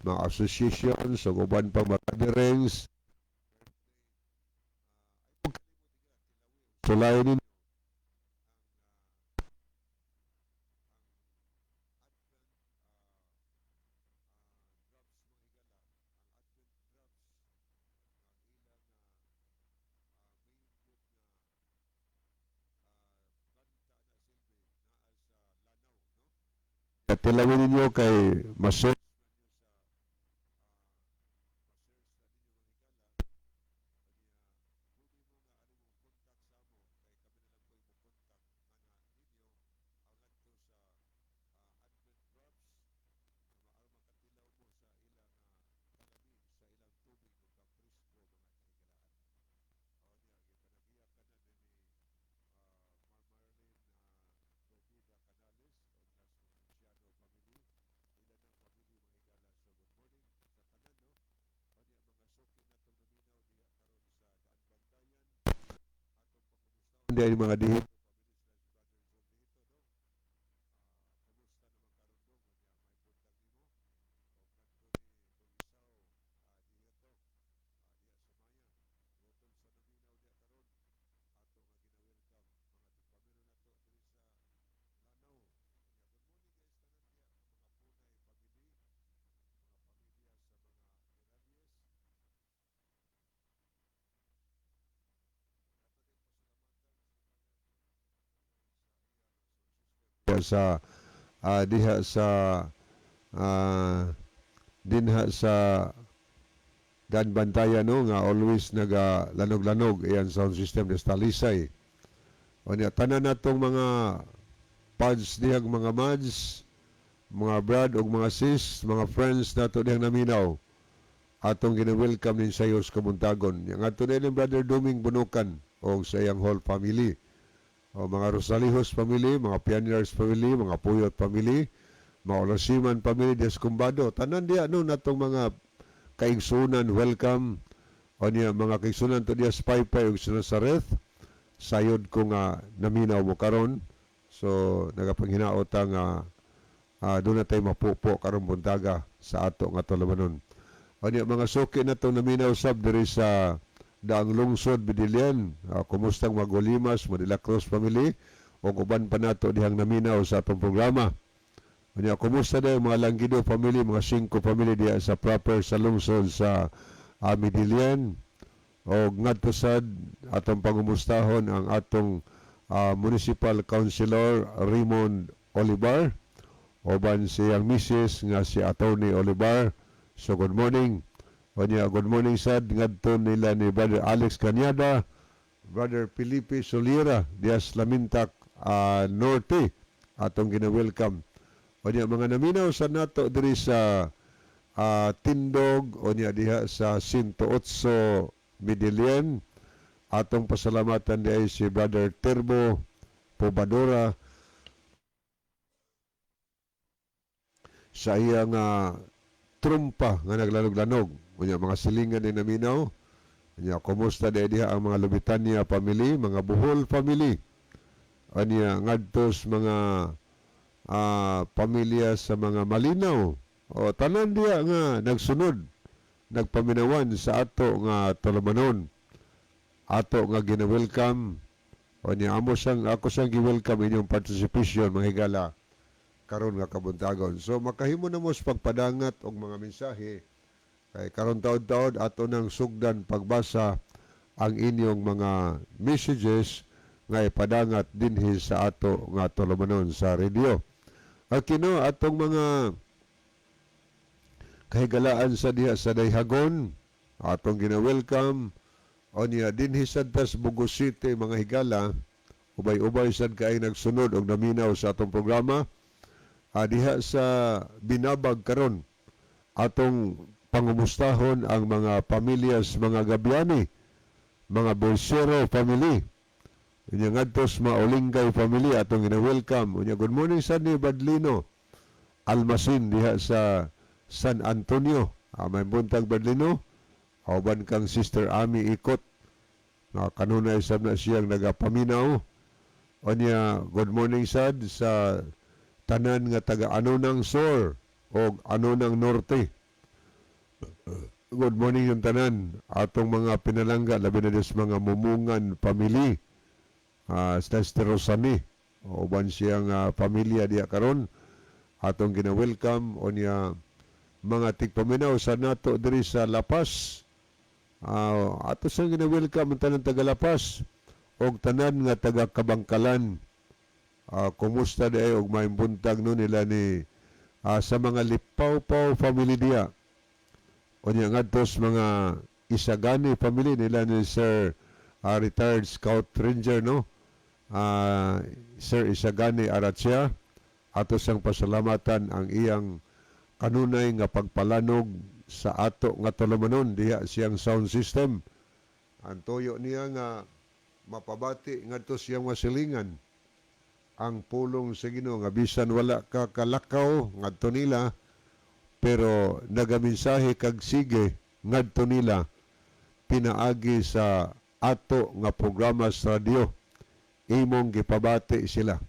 mga associations, o uban pa mga gatherings. Sulayin tilawin ninyo kay Maso. Hindi ay mga dihit. Sa diha sa dinha sa daan bantayan no nga always naga lanog-lanog iyan sound system des Talisay. O niya tanan natong mga pads dihang mga mads, mga brad ug mga sis, mga friends nato dihang naminaw. Atong gina-welcome din sa Yos Kabuntagon. Yang ato ni Brother Duming Bunukan o sa iyang whole family. O mga Rosalihos family, mga Pioneers family, mga Puyot family, mga Olasiman family, Descumbado. Tanan diya no natong mga kaigsunan, welcome. O niya mga kaigsunan to diya sa Paypay ug sa Nazareth. Sayod ko nga naminaw mo karon. So nagapanghinaot nga doon na tayo mapupo karong buntaga sa ato nga tulumanon. O niya mga suki na itong naminaw sab diri sa Daang Lungsod, Bidilian. Kumustang Magolimas, Manila Cruz family o uban pa nato dihang naminaw sa atong programa. O niya kumusta na yung mga Langgido family, mga 5 family diya sa proper sa lungsod sa Bidilian. O ngadto sad atong pangumustahon ang atong Municipal Councilor Raymond Olivar. Oban siyang misis nga si Attorney Olivar. So good morning. O niya, good morning sad ngadto nila ni Brother Alex Cañada, Brother Felipe Solira, Dias Lamintac Norte, atong gina-welcome. O niya, mga naminaw sa nato diri sa Tindog, o niya diha sa 108 Midilian, atong pasalamatan diay si Brother Terbo Pobadora sa iyang trumpa nga naglanog-lanog. Unya mga silingan ni naminaw. Unya kumusta diha ang mga Lubitania family, mga Buhol family. Unya ngadtos mga pamilya sa mga Malinaw. O tanan diha nga nagsunod, nagpaminawan sa ato nga tulumanon. Ato nga gina-welcome. Unya ako sang gi-welcome inyong participation mga higala karon nga kabuntagon. So makahimo na mo sa pagpadangat og mga mensahe kay karon taud-taud ato nang sugdan pagbasa ang inyong mga messages nga ipadangat dinhi sa ato nga tulumanon sa radio. Kino atong mga kahigalaan sa diha sa Dayhagon atong gina-welcome o niya dinhi sa Bugo City mga higala ubay-ubay sad kay nagsunod og naminaw sa atong programa. Diha sa Binabag karon atong pangumustahon ang mga pamilyas, mga Gabiani, mga Bolsero family. Unya ngadtos Maulingay family atong gina-welcome. Unya good morning sa ni Badlino Almasin diha sa San Antonio. May buntag Badlino. Auban kang Sister Ami Ikot. Kanunay sab na siyang nagapaminaw. Unya good morning sad sa tanan nga taga Anunang Sur o Anunang Norte. Good morning yung tanan. Atong mga pinalangga, labi na des mga Mumungan family. Sister Rosani. Uban siyang pamilya diya karon. Atong gina-welcome o niya mga tigpaminaw sa nato diri sa Lapas. Ato siyang gina-welcome ang tanan taga Lapas. O tanan nga taga Kabangkalan. Kumusta diay og may buntag no nila ni sa mga Lipaw-paw family diya. O niya ngadtos mga Isagani family nila ni Sir retired Scout Ranger no. Sir Isagani Aracia. Ato siyang pasalamatan ang iyang kanunay nga pagpalanog sa ato nga tulumanon diha siyang sound system. Ang tuyo niya nga mapabati ngadto siyang masilingan ang pulong sa Ginoo nga bisan wala ka kalakaw ngadto nila pero nagaminsahe kag sige ngadto nila pinaagi sa ato nga programa sa radio imong gipabati sila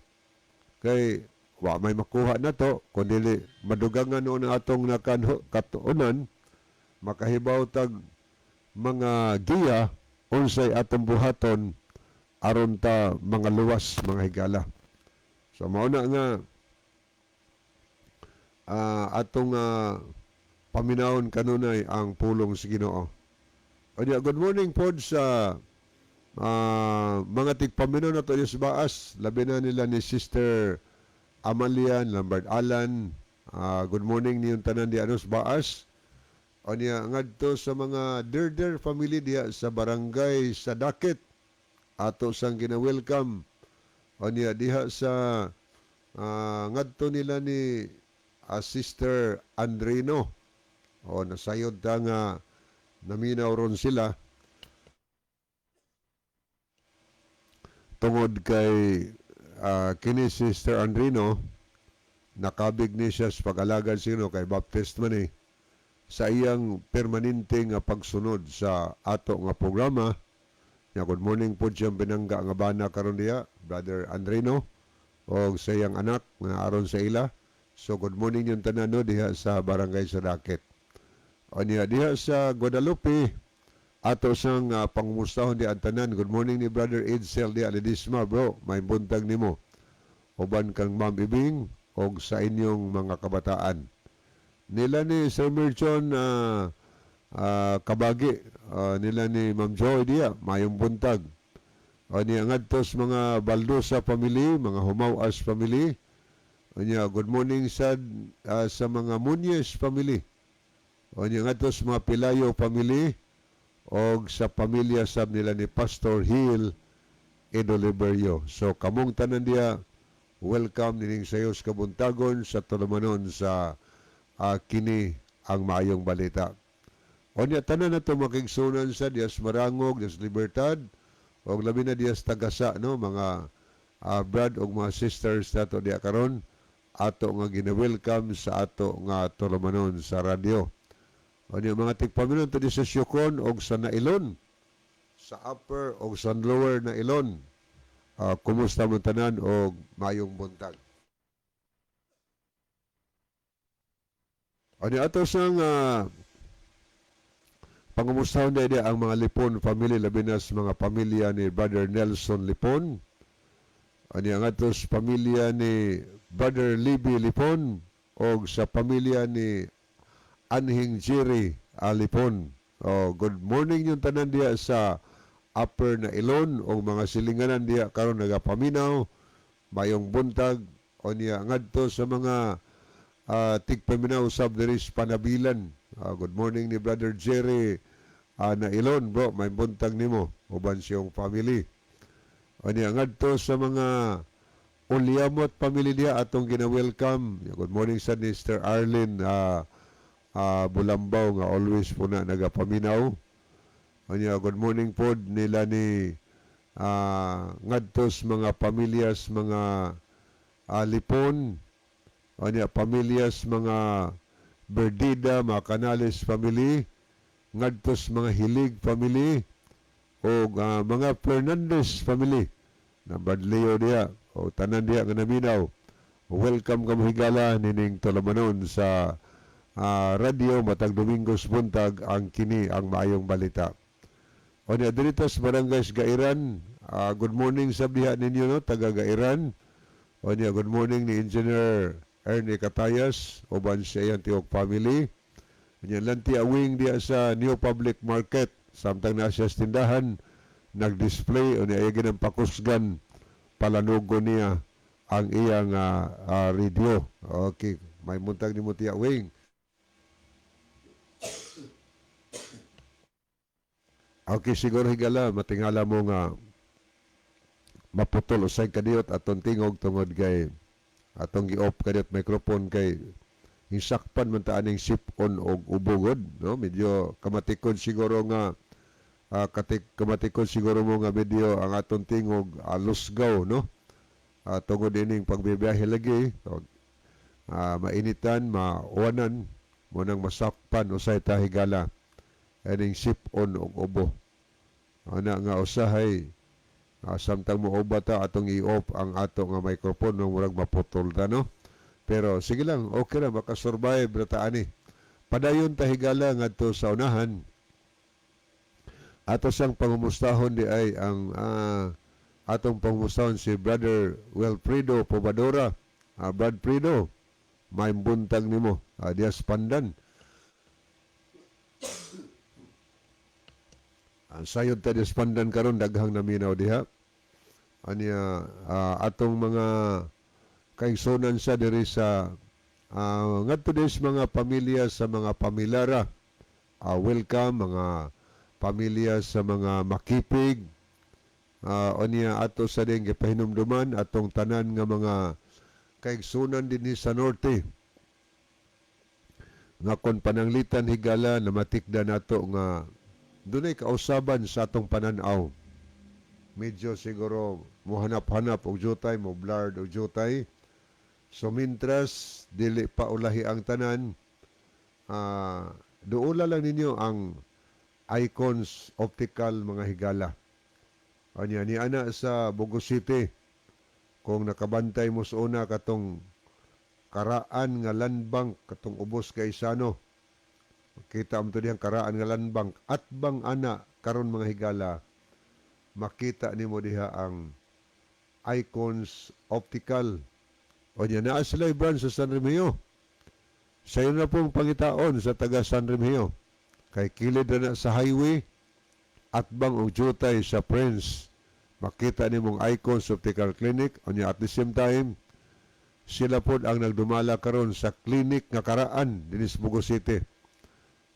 kay wa may makuha na to kundi madugangan no na atong nakatuunan makahibaw tag mga giya unsay atong buhaton aron ta mga luwas mga higala. So mauna nga atong paminawon kanunay ang pulong sa Ginoo. Good morning pod sa mga tigpaminaw na to sa baas. Labi na nila ni Sister Amalia Lambert Alan, Good morning niyong tanan di anos baas. O niya ngadto sa mga Derder family diya sa barangay sa Dakit. Ato sang gina-welcome. O niya diha sa ngadto nila ni Sister Andrino. O nasayod ta nga naminaw ron sila tungod kay kini Sister Andrino nakabig ni siya sa pag-alagad sino kay Baptist man sa iyang permanente nga pagsunod sa ato nga programa. Good morning po siyang pinangga nga bana karon diya, Brother Andrino, o sa iyang anak nga aron sa ila. So good morning yung tanan no, diha sa barangay sa Dakit. O niya diha sa Guadalupe, ato sang pangumustahon di ang tanan. Good morning ni Brother Edsel di Alidisma, bro. May buntag nimo. Uban kang Ma'am Ibing o sa inyong mga kabataan. Nila ni Sir Merchon Kabagi, nila ni Ma'am Joy diya, mayong buntag. O niya ngadtos mga Baldosa family, mga Humawas family. O niya good morning sa mga Muñez family. O niya ngadtos mga Pilayo family o sa pamilya sab nila ni Pastor Hill Edoliberio. So kamong tanan diya, welcome nining sayos kabuntagon sa tulumanon sa kini ang maayong balita. O niya tanan na ito makigsunan sa Dias Marangog, Dias Libertad, o labi na Dias Tagasa, no? Mga brad o mga sisters nato diya karon ato nga gina-welcome sa ato nga tulumanon sa radyo. O niya mga tigpaminon to di sa Syukon o sa Nailon, sa upper o sa lower na Ilon. Kumusta mo tanan o mayong buntag. O niya ato sang pangumustahon na ang mga Lipon family, labi na sa mga pamilya ni Brother Nelson Lipon. O niya atos pamilya ni Brother Libby Lipon o sa pamilya ni Anhing Jerry Lipon. Good morning yung tanan diya sa upper na Ilon o mga silinganan diya karon nagapaminaw mayong buntag. O niya ngadto sa mga tigpaminaw sab diri sa Panabilan. Good morning ni Brother Jerry na Ilon, bro, may buntag nimo uban siyang family. O niya ngadto sa mga Uliamot family diya atong gina-welcome. Good morning sa Mr. Arlene Bulambaw nga always po na nagapaminaw. O niya good morning po nila ni ngadtos mga pamilyas mga Lipon. O niya pamilyas mga Berdida, mga Canales family, ngadtos mga Hilig family, o mga Fernandez family na Badleo diya, o tanan diya nga naminaw. Welcome ka mahigala nining tulumanon sa radio matag Domingos buntag ang kini ang maayong balita. O niya dito sa Barangay Gairan, good morning sa diha ninyo no, taga Gairan. O niya good morning ni Engineer Ernie Catayas, uban sa iyang tiok family. Yan lanti awing diya sa New Public Market, samtang na siya tindahan, nag-display o niya ng pakusgan, palanugo niya ang iyang radio. Okay, may muntag ni Muti awing. Okay, siguro higala, matingala mo nga maputol usay kadiyot atong tingog tungod kay atong gi-off kadiyot microphone kay insakpan man ta aning sip-on og ubungod, no? Medyo kamatikod siguro nga kamatikod siguro mo nga medyo ang atong tingog lusgaw, no? Tungod ining pagbibiyahe lagi, mainitan, mauwanan, mo nang masakpan usay ta higala aning sip-on og ubo. Ana nga usahay samtang mo ta atong i-off ang ato nga microphone nang murag maputol ta, no? Pero sige lang, okay ra, makasurvive na ta ani. Padayon ta higala ngadto sa unahan. Ato sang pangumustahon di ay ang atong pangumustahon si Brother Wilfredo Pobadora. Brad Fredo, may buntag nimo Dias Pandan. Ang sayod ta Dias Pandan karon daghang naminaw diha. Anya atong mga kaigsunan sa diri sa Ngadto des mga pamilya sa mga pamilara. Welcome mga pamilya sa mga makipig. Onya ato sa ding gipahinumduman atong tanan nga mga kaigsunan dinhi sa norte. Nga kon pananglitan higala na matikda nato nga dunay kausaban sa atong pananaw. Medyo siguro mohanap-hanap og jutay, mo blurred og jutay. So mintras dili pa ulahi ang tanan, duula lang ninyo ang Icons Optical mga higala. Anya ni ana sa Bogo City, kung nakabantay mo sa una katong karaan nga land bank, katong ubos kay Sano, makita mo to diyang karaan nga land bank, at bang ana karon mga higala, makita nimo diha ang Icons Optical. O niya naa sila branch sa San Remigio. Sayo na pong pangitaon sa taga San Remigio. Kay kilid na sa highway, at bang og jutay sa Prince, makita nimong Icons Optical Clinic. O niya at the same time, sila po ang nagdumala karon sa clinic nga karaan din sa Bogo City.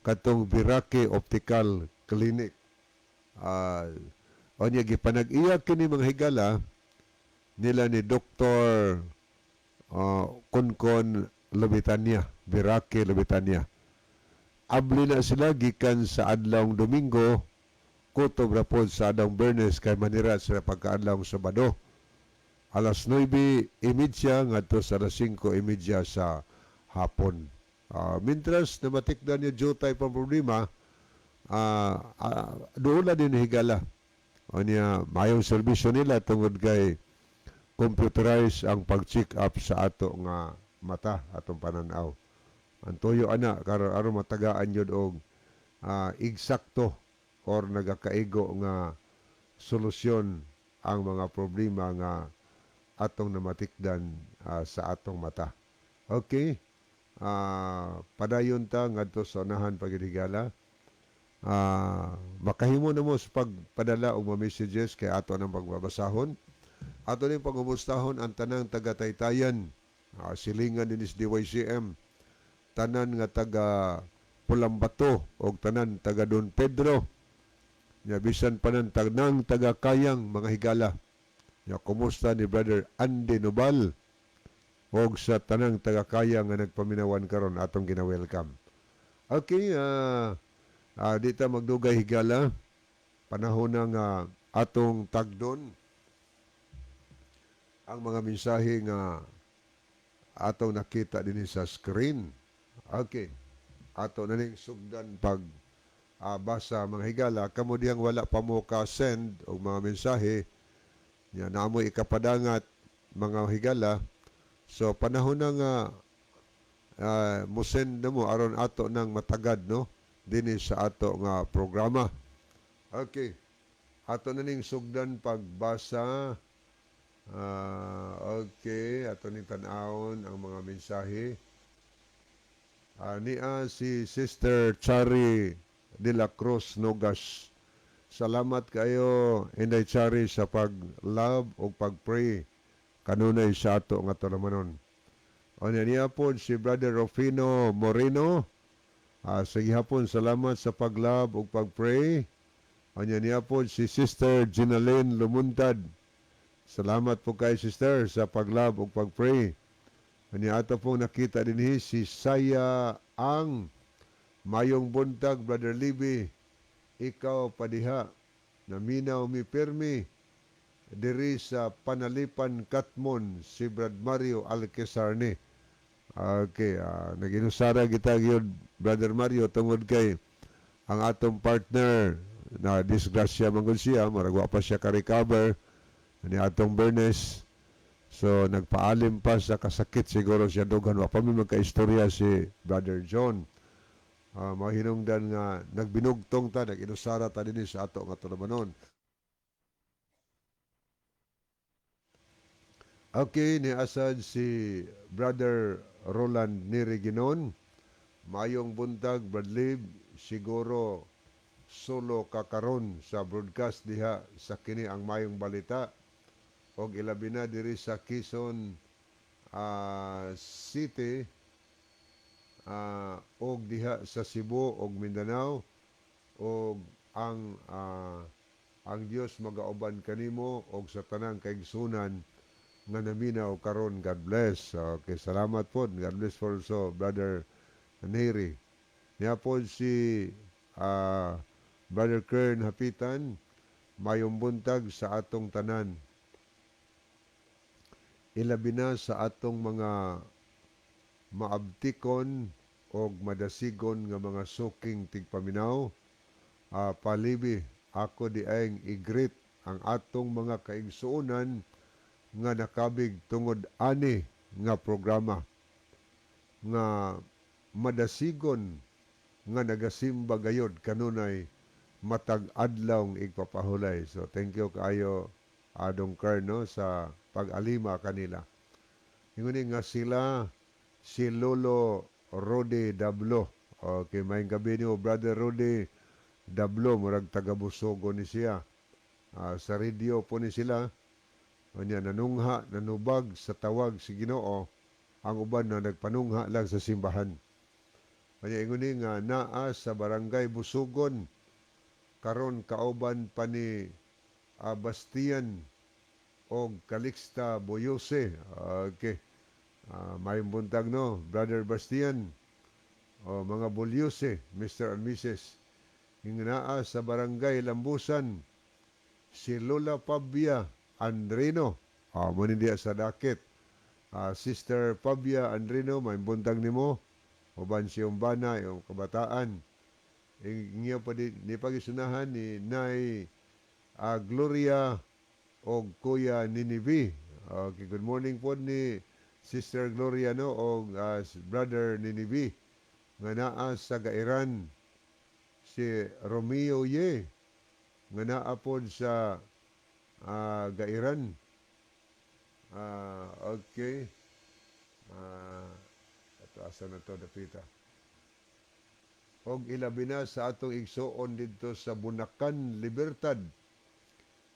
Katong Birake Optical Clinic. O niya gipanag-iya kini mga higala nila ni Dr. Konkon Lobitania, Birake Lobitania. Abli na sila gikan sa adlawng Domingo, kutob ra pod sa adlawng Bernes kay manira sila pagkaadlawng Sabado. Alas 9:30 ngadto sa alas 5:30 sa hapon. Mintras na matikdan niya jutay pang problema, doon na din higala. O niya, mayong serbisyo nila tungod kay computerize ang pag-check up sa ato nga mata atong pananaw. Ang tuyo ana aron matagaan yun og eksakto or nagakaigo nga solusyon ang mga problema nga atong namatikdan sa atong mata. Okay? Padayon ta ngadto sa unahan pagigala. Makahimo na mo sa pagpadala og mga messages kay ato nang pagbabasahon. Ato ning pangumustahon ang tanang taga-Taytayan, silingan din is DYCM, tanan nga taga Pulambato o tanan taga Don Pedro, nya bisan pa ng tanang taga Kayang mga higala. Nya kumusta ni Brother Andy Nubal o sa tanang taga Kayang nga nagpaminawan karon atong gina-welcome. Okay, dito magdugay higala, panahon nga atong tagdon ang mga mensahe nga atong nakita din sa screen. Okay. Ato na ning sugdan pag basa mga higala. Kamo diyang wala pa mo ka-send o mga mensahe. Yan, naamoy ikapadangat mga higala. So, panahon na nga mo-send na mo aron ato nang matagad, no? Din sa ato nga programa. Okay. Ato na ning sugdan pagbasa. Okay, ato ni tan-awon ang mga mensahe. Niya si Sister Chari de la Cruz Nogas. Salamat kayo, Inday Chari, sa pag-love o pag-pray kanunay sa ato nga tulamanon. O niya po si Brother Rufino Moreno. Sige hapon, salamat sa pag-love o pag-pray. O niya po si Sister Ginaline Lumuntad. Salamat po kay sister sa pag-love o pag-pray. Ani ato pong nakita din si Saya ang mayong buntag, Brother Libby. Ikaw padiha na minaw mi permi diri sa Panalipan Katmon si Brad Mario Alquezarne. Okay, naginusara kita gyud Brother Mario tungod kay ang atong partner na disgrasya mangod siya, maragwa pa siya ka-recover ni atong Bernes. So nagpaalim pa sa kasakit siguro siya dughan wa pa mi magkaistorya si Brother John. Mahinungdan nga nagbinugtong ta, nag-inusara ta dinhi sa ato nga tulumanon. Okay, ni asad si Brother Roland Niriginon. Mayong buntag, Bradley, siguro solo kakaron sa broadcast diha sa kini ang mayong balita. Og ilabi na diri sa Quezon City, og diha sa Cebu og Mindanao og ang Dios magauban kanimo og sa tanang kaigsunan nga naminaw karon. God bless. Okay, salamat po. God bless for so Brother Neri. Niya po si Brother Kern Hapitan, mayong buntag sa atong tanan. Ilabi na sa atong mga maabtikon o madasigon nga mga suking tigpaminaw. Palibi, ako di ayong igreet ang atong mga kaigsuonan nga nakabig tungod ani nga programa nga madasigon nga nagasimba gayod kanunay matag adlaw igpapahulay. So thank you kaayo Adong Kern no, sa pag-alima kanila. Ingon nga sila si Lolo Rode Dablo. Okay, maayong gabi niyo Brother Rode Dablo, murag taga-Busogo ni siya. Sa radio po ni sila. Anya nanungha, nanubag sa tawag si Ginoo ang uban na nagpanungha lang sa simbahan. Anya ingon nga naa sa barangay Busugon karon kauban pa ni Bastian o Calixta Boyose. Okay. May buntag no, Brother Bastian o mga Boyose, Mr. and Mrs. Hingnaa sa barangay Lambusan si Lola Pabia Andrino. Muna diya sa dakit. Sister Pabia Andrino, may buntag nimo. Uban si Umbana, yung kabataan. Ngayon pa ni pagisunahan ni Nay Gloria o Kuya Ninivi. Okay, good morning po ni Sister Gloria no o Brother Ninivi. Nga naa sa Gairan si Romeo Ye. Nga naa po sa Gairan. Okay. Ito asa na to dapita. Og ilabi na sa atong igsuon dito sa Bunakan, Libertad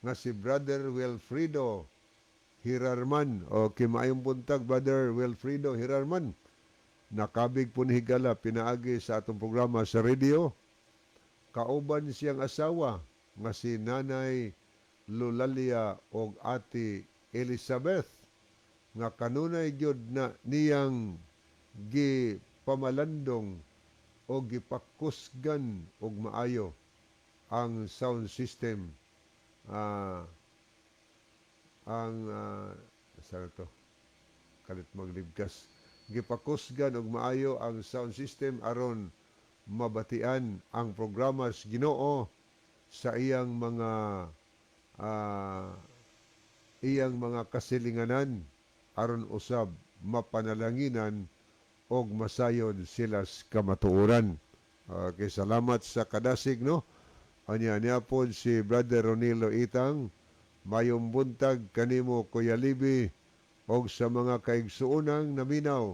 nga si Brother Wilfredo Hirarman. Okay, maayong buntag Brother Wilfredo Hirarman. Nakabig po ni higala pinaagi sa atong programa sa radio. Kauban siyang asawa nga si Nanay Lulalia og Ate Elizabeth nga kanunay gyud na niyang gipamalandong o gipakusgan og maayo ang sound system. Saan to? Kalit maglibkas. Gipakusgan og maayo ang sound system aron mabatian ang programa sa Ginoo sa iyang mga kasilinganan aron usab mapanalanginan og masayod sila sa kamatuoran. Okay, salamat sa kadasig no. Anya niya po si Brother Ronilo Itang, mayong buntag kanimo Kuya Libi og sa mga kaigsuonang naminaw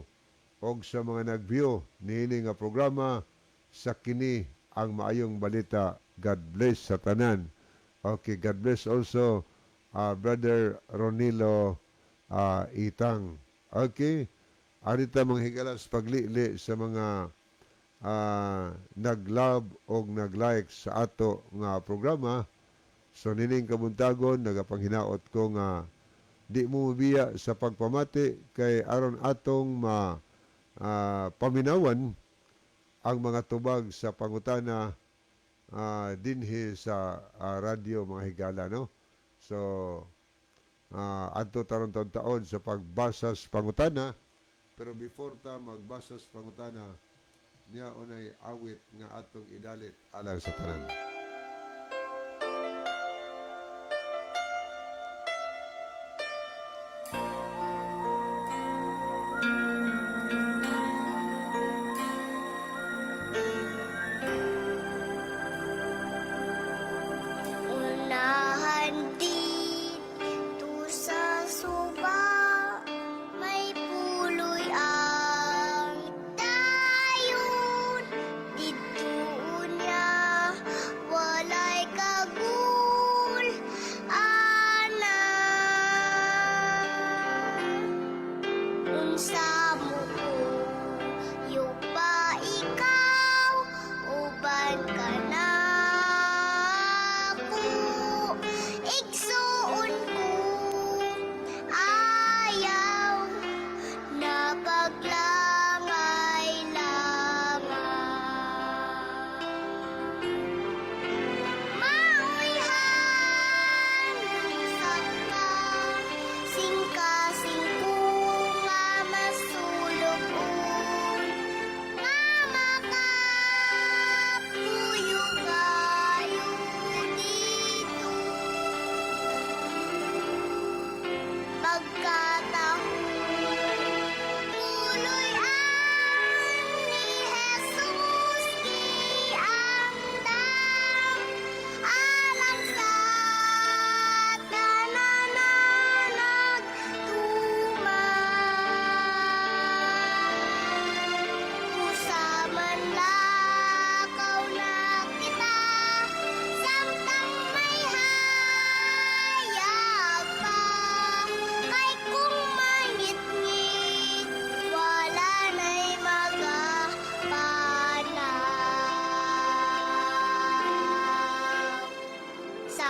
og sa mga nagview niini nga programa sa kini ang maayong balita. God bless sa tanan. Okay, God bless also Brother Ronilo Itang. Okay, arita mga higalas paglili sa mga nag-love o nag-like sa ato nga programa. So nining kabuntagon nagapanghinaot ko nga di mo biya sa pagpamati kay aron atong paminawan ang mga tubag sa pangutana dinhi sa radyo mga higala no. So adto taron taon sa pagbasa sa pangutana, pero before ta magbasa sa pangutana niya unay awit nga atong idalit alang sa tanan. Unahan dito sa suba, may puloy ang dayon. Dito niya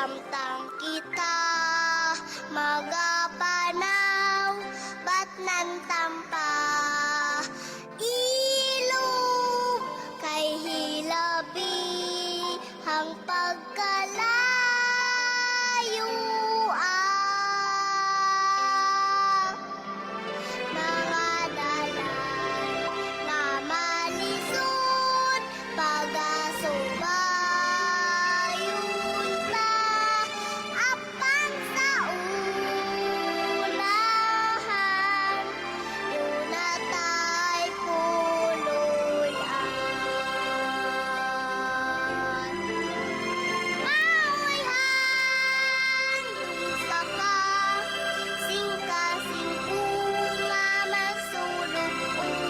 samtang kita magapanaw batnan tampa ilog kay hilabi hang pagkalayo mga dalan nga malisod pagasubayon ta apan sa unahan yunatay puloy-an maoyhan sa ka singka-singko nga masulubon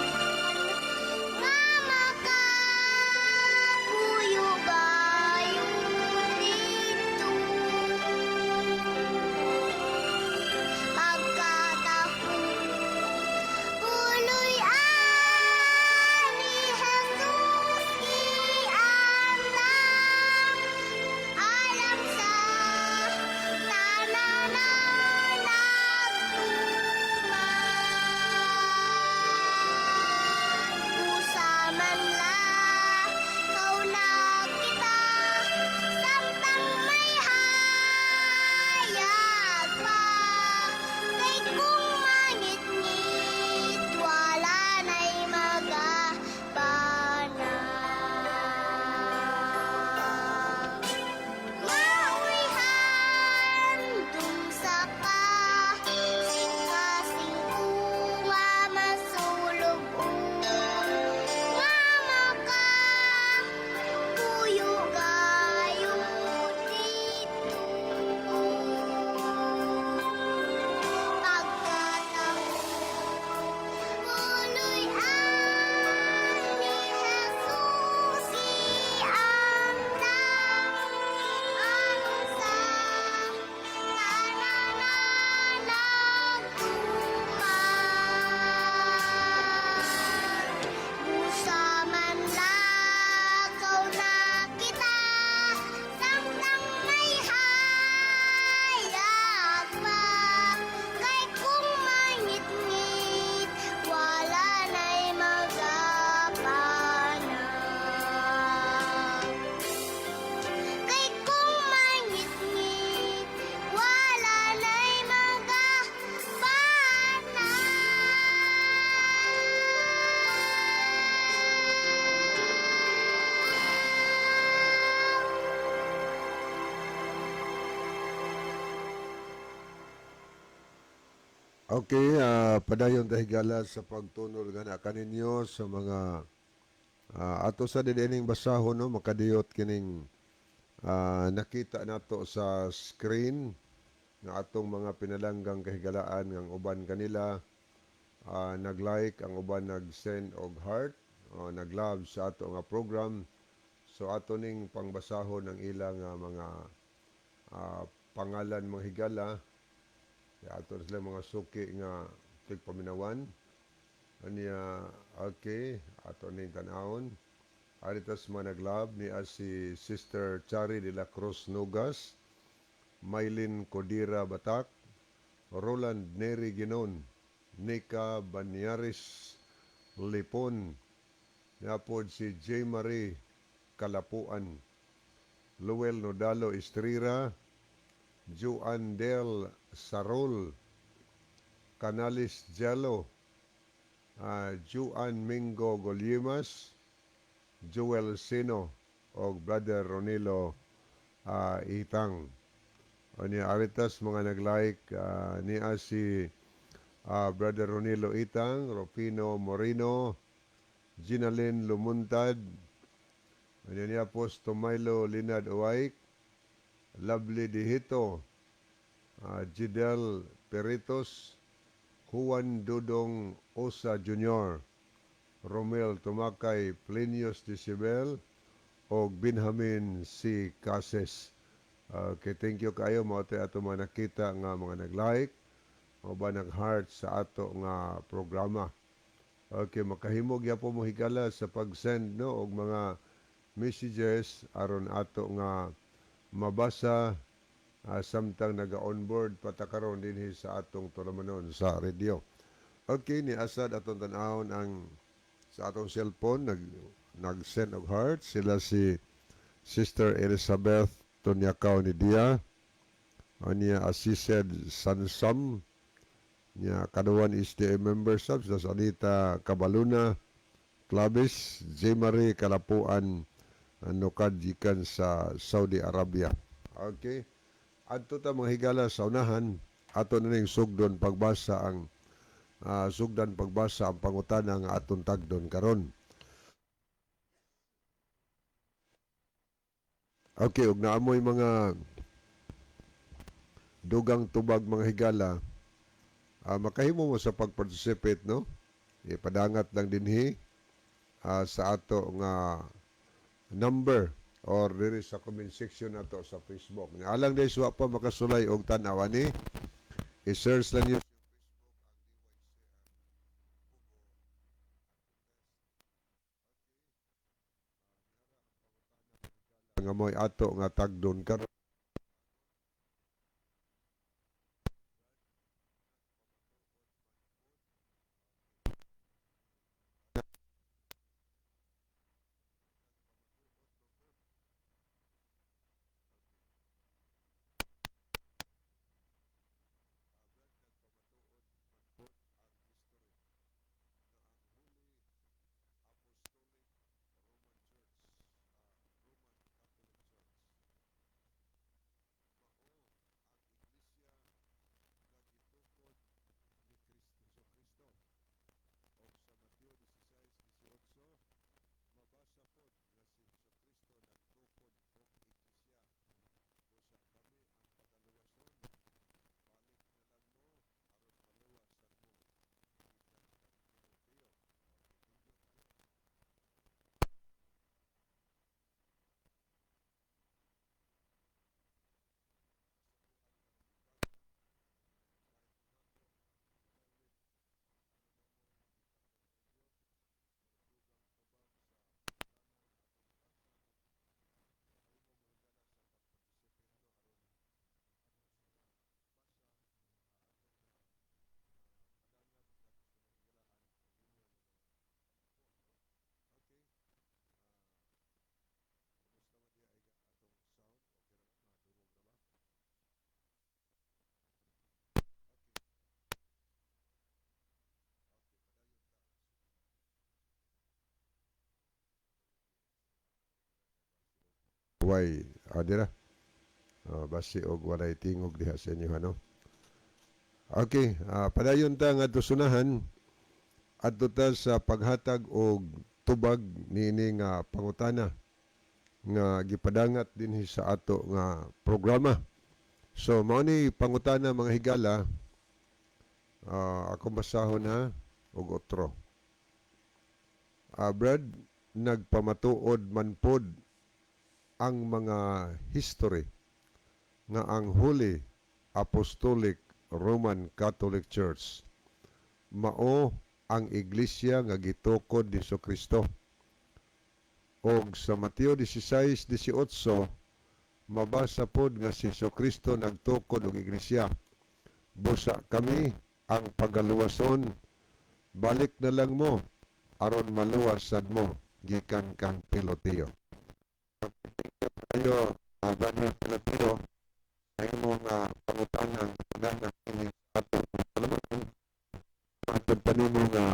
nga makapuyugayon dito pagkataho puloy-an ni Jesus iandang alam sa tanan na nagtuman usaman la kau na kita samtang may hayag pa kay kung mangit-ngit wala na'y magapanag mauyhan dun sa ka singka-singko nga masulubon nga makapuyugayon dito pagkataho puloy-an ni Jesus iandang ayon sa tanan na nagtuman usaman lakaw na kita samtang may hayag pa kay kung mangit-ngit wala na'y magapanag kay kung mangit-ngit wala na'y magapanag Okay, padayon tahigala sa pagtunol nga na kaninyo sa mga ato sa didining basahon no makadiyot kining nakita nato sa screen nga atong mga pinalanggang kahigalaan nga ang uban kanila nag-like, ang uban nag-send og heart o nag-love sa ato nga program. So ato ning pangbasahon ang ilang mga pangalan mga higala. Ato sila mga suki nga tigpaminawan. Aniya, okay, ato ning tanawon. Aritas mga nag-love ni si Sister Chari de la Cruz Nugas, Maylin Codira Batak, Roland Neri Ginon, Nika Banyaris Lipon, napod si J. Marie Kalapuan, Luel Nodalo Estrira, Juan Del Sarol, Canalis Jello, Juan Mingo Golimas, Joel Sino, o Brother Ronilo Itang. O niya aritas mga nag-like niya si Brother Ronilo Itang, Rufino Moreno, Ginalyn Lumuntad, niya po Tomailo Linad Uwaik, Lovely Dihito, Jidel Peritos, Juan Dudong Osa Jr., Romel Tumakay Plinius Disibel, o Benjamin C. Cases. Okay, thank you kayo mo ato mga nakita nga mga nag-like o ba nag-heart sa ato nga programa. Okay, makahimog ya po mo higala sa pag-send no og mga messages aron ato nga mabasa samtang naga-onboard patakaron din sa atong tulumanon sa radio. Okay, ni Asad atong tan-awon ang sa atong cellphone nag-send og heart sila si Sister Elizabeth Tonyakaw ni Dia niya assisted Sansam niya kaduan is the member subs das Anita Cabaluna Clavis J. Marie Kalapuan nukad gikan sa Saudi Arabia. Okay, adto ta mga higala sa unahan ato na ning sugdon pagbasa ang sugdan pagbasa ang pangutana nga aton tagdon karon. Okay, ug naamoy mga dugang tubag mga higala, makahimo mo sa pag-participate, no? Ipadangat lang dinhi sa ato nga number or diri sa comment section nato sa Facebook. Alang dahil suwa pa makasulay og tan-aw ani, i-search lang niyo nga mo'y ato nga tagdon karon. Way adira. Basi og walay tingog diha sa inyo ano. Okay, padayon ta nga sunahan adto ta sa paghatag og tubag niini nga pangutana nga gipadangat dinhi sa ato nga programa. So mao ni pangutana mga higala, ako basahon ha og otro. Brad, nagpamatuod man pod ang mga history nga ang Holy Apostolic Roman Catholic Church mao ang iglesia nga gitukod ni Kristo. Og sa Mateo 16:18 mabasa pod nga si Kristo nagtukod og iglesia. Busa kami ang pagaluwason, balik na lang mo aron maluwasan mo gikan kang Piloteo. Ayo, Brother Piloteo, sa imong pangutanang pagdanak ini atong palaman atong panimo nga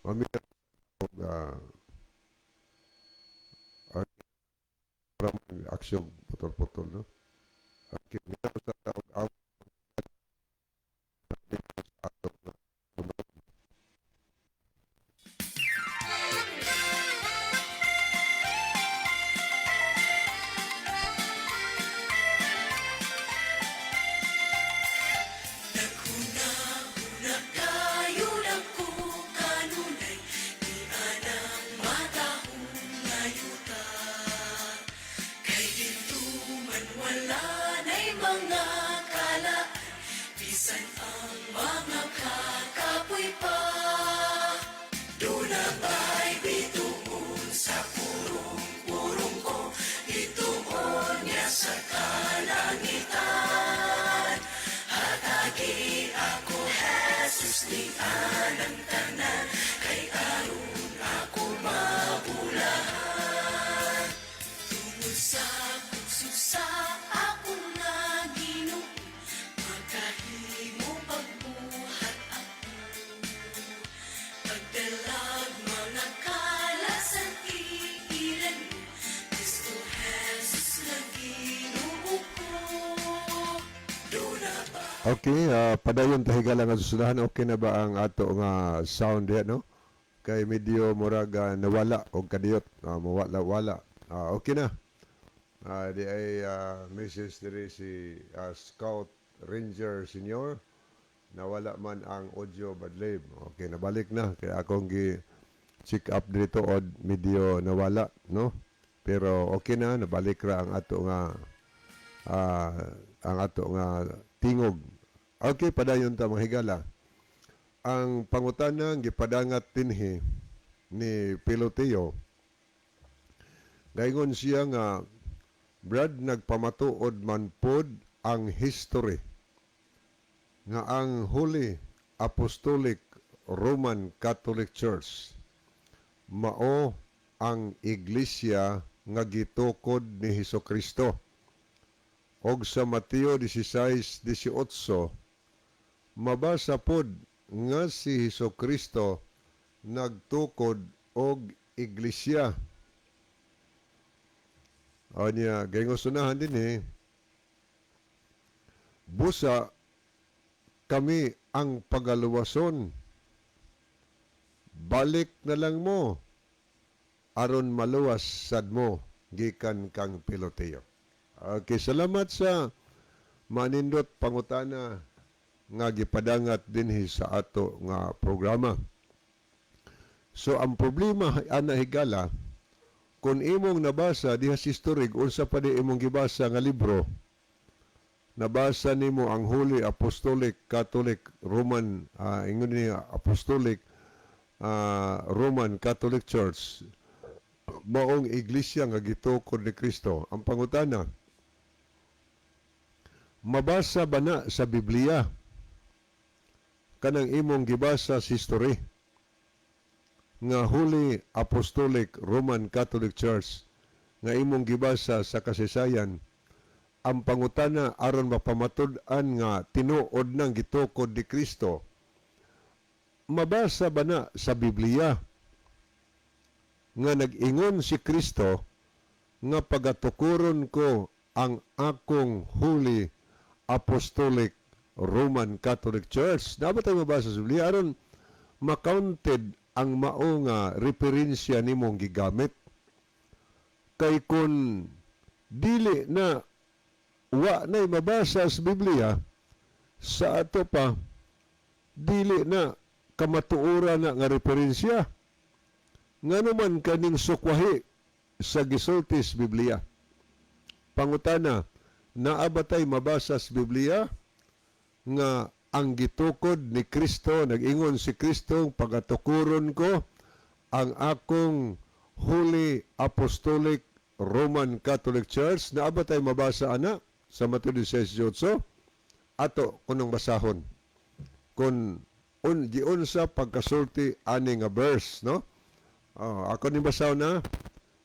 mamita og aksyon putol-putol, no? Okay, nito sa taog Kayo lang ko kanunay, di anang matahong ngayuta. Kay lian ang tanan, kay aron ako mabulahan. Tungod sa pagsusa akong nga Ginoo, makahimo pagbuhat ako. Pagdalag mga kalasan iilan mo, Kristo Jesus na Ginoo ko. Duna ba? Okay, padayon tahigala nga susudahan. Okay na ba ang ato nga sound diha, no? Kay medyo murag nawala og kadiyot, mawala-wala. Okay na. Di ay message diri si Scout Ranger Senior. Nawala man ang audio badlib. Okay, nabalik na. Kaya akong check up dito od medyo nawala, no? Pero okay na, nabalik ra ang ato nga tingog. Okay, padayon ta mga higala. Ang pangutana gipadangat dinhi ni Piloteo. Gaingon siya nga Brad, nagpamatuod man pod ang history nga ang Holy Apostolic Roman Catholic Church mao ang iglesia nga gitukod ni Hesukristo. Og sa Mateo 16:18 mabasa pod nga si Hesukristo nagtukod og iglesia. O niya, gayong sunahan din busa kami ang pagaluwason. Balik na lang mo aron maluwas sad mo gikan kang Piloteo. Okay, salamat sa manindot pangutana nga gipadangat dinhi sa ato nga programa. So ang problema ana higala, kung imong nabasa diha sa history, unsa pa di imong gibasa nga libro, nabasa nimo ang Holy Apostolic Catholic Roman ingon ni Apostolic Roman Catholic Church, maong iglesia nga gitukod ni Kristo. Ang pangutana, mabasa ba na sa Biblia kanang imong gibasa sa history nga Holy Apostolic Roman Catholic Church nga imong gibasa sa kasaysayan? Ang pangutana aron mapamatud-an nga tinuod nang gitukod ni Kristo, mabasa ba na sa Biblia nga nag-ingon si Kristo nga pagatukuron ko ang akong Holy Apostolic Roman Catholic Church? Dapat tayo mabasa sa Biblia aron makounted ang mao nga referensya nimong gigamit. Kay kun dili na wa na'y mabasa sa Biblia, sa ato pa dili na kamatuura na nga referensya. Ngano man kaning sukwahi sa gisulti sa Biblia. Pangutana, naa ba tay mabasa sa Biblia nga ang gitukod ni Kristo, nag-ingon si Kristo, pagatukuron ko ang akong Holy Apostolic Roman Catholic Church? Naa ba tay mabasa ana sa Mateo 16:18? Ato kunong basahon. Kung giunsa pagkasulti ani nga verse, no? Ako ni basaw na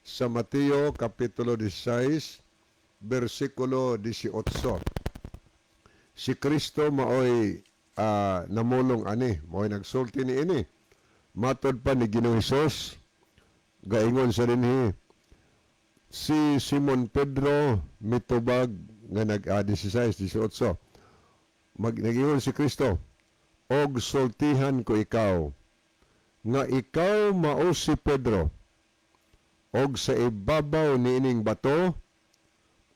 sa Mateo kapitulo 16 versikulo 18. Si Kristo maoy namulong ani, maoy nagsulti ni ini. Matod pa ni Ginoong Hesus, gaingon sa dinhi, si Simon Pedro mitubag nga 16:18. Nag-ingon si Kristo, og sultihan ko ikaw, nga ikaw mao si Pedro, og sa ibabaw niining bato,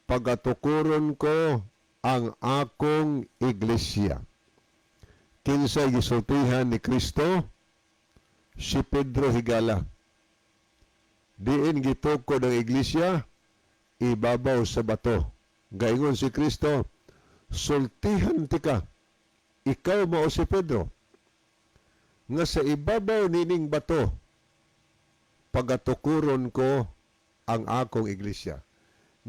pagatukuron ko ang akong iglesia. Kinsay gisultihan ni Kristo? Si Pedro higala. Diin gitukod ang iglesia, ibabaw sa bato. Gaingon si Kristo, sultihan ti ka, ikaw mao si Pedro, nga sa ibabaw nining bato, pagatukuron ko ang akong iglesia.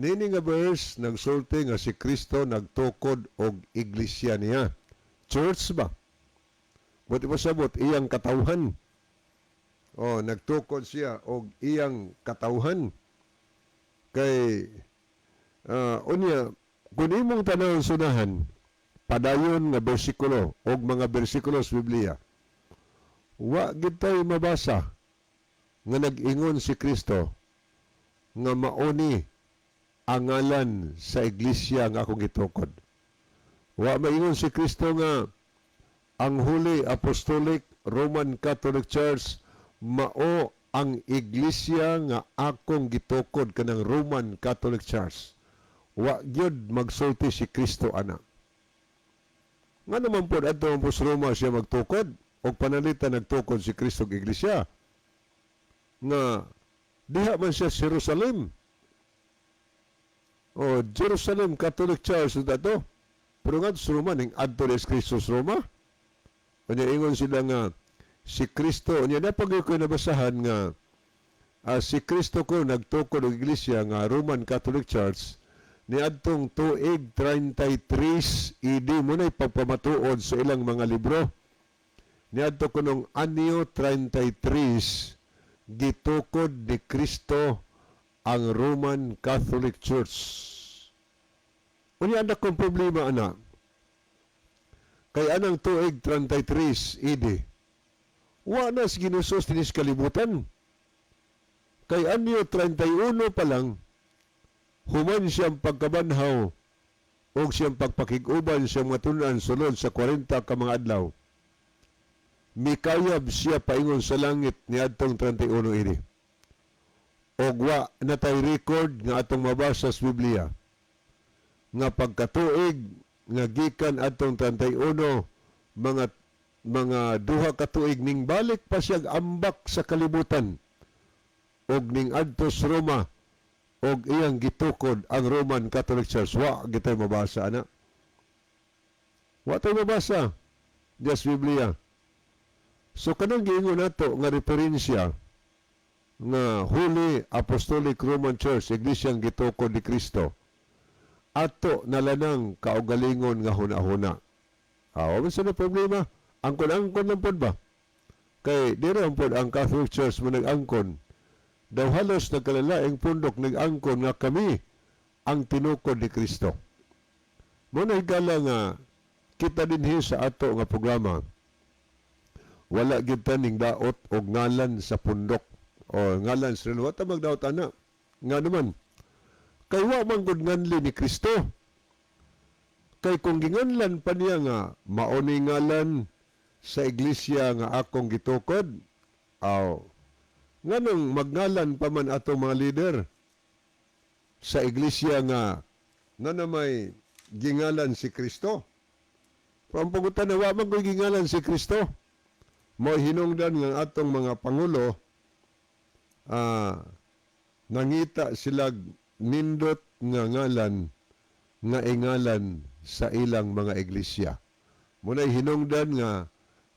Nini nga verse nagsulti nga si Kristo nagtukod og iglesia niya. Church ba? Buti pasabot iyang katawhan. O nagtukod siya og iyang katawhan. Kay unya kun imong tanawon sunahan padayon nga bersikulo og mga bersikulo sa Biblia. Wa gid tay mabasa nga nag-ingon si Kristo nga mauni ang ngalan sa iglesia nga akong gitukod. Wa maingon si Kristo nga ang Holy Apostolic Roman Catholic Church mao ang iglesia nga akong gitukod kanang Roman Catholic Church. Wa gyud magsulti si Kristo ana. Nga naman po adto po sa Roma siya magtukod og panalitan nagtukod si Kristo og iglesia. Nga diha man siya sa Jerusalem. O Jerusalem Catholic Church dato. Pero nga sa Roma ning adto ni Kristo sa Roma. Kanya ingon sila nga si Kristo, niya na pag ko nabasahan nga si Kristo ko nagtukod og iglesia nga Roman Catholic Church ni adtong tuig 33 AD mo na ipagpamatuod sa ilang mga libro. Ni adto kunong anyo 33 gitukod ni Kristo ang Roman Catholic Church. Unya na kong problema ana. Kay anang tuig 33 AD. Wa na si Ginusos tinis kalibutan. Kay anyo 31 pa lang, human siyang pagkabanhaw o siyang pagpakiguban siyang matunan sulod sa 40 ka mga adlaw. Mikayab siya paingon sa langit ni adtong 31 ini. Og wa natay record nga atong mabasa sa Biblia nga pagkatuig nga gikan atong 31 mga duha ka tuig ning balik pa siya ambak sa kalibutan og ning adto sa Roma og iyang gitukod ang Roman Catholic Church. Wa gitay mabasa ana. Wa tay mabasa Diyas Biblia. So kanang giingon nato nga referensya nga Holy Apostolic Roman Church, iglesyang gitukod ni Kristo, ato nalanang kaugalingon nga huna-huna. Awa sa na problema. Angkon-angkon lang po ba? Kay dira po ang Catholic Church mo nag-angkon. Daw halos nagkalalaing pundok nag-angkon nga kami ang tinukod ni Kristo. Muna higala nga kita dinhi sa ato nga programa. Wala gid taning daot og ngalan sa pundok o ngalan sa luwa ta magdaot ana. Nga naman kay wa man gud nganli ni Kristo. Kay kung ginganlan pa niya nga mauni ngalan sa iglesia nga akong gitukod, nganong magngalan pa man ato mga leader sa iglesia nga na may gingalan si Kristo. Pampugutan na wa man ko'y gingalan si Kristo. Mo hinungdan nga atong mga pangulo nangita sila nindot nga ngalan nga ingalan sa ilang mga iglesia. Muna'y hinungdan nga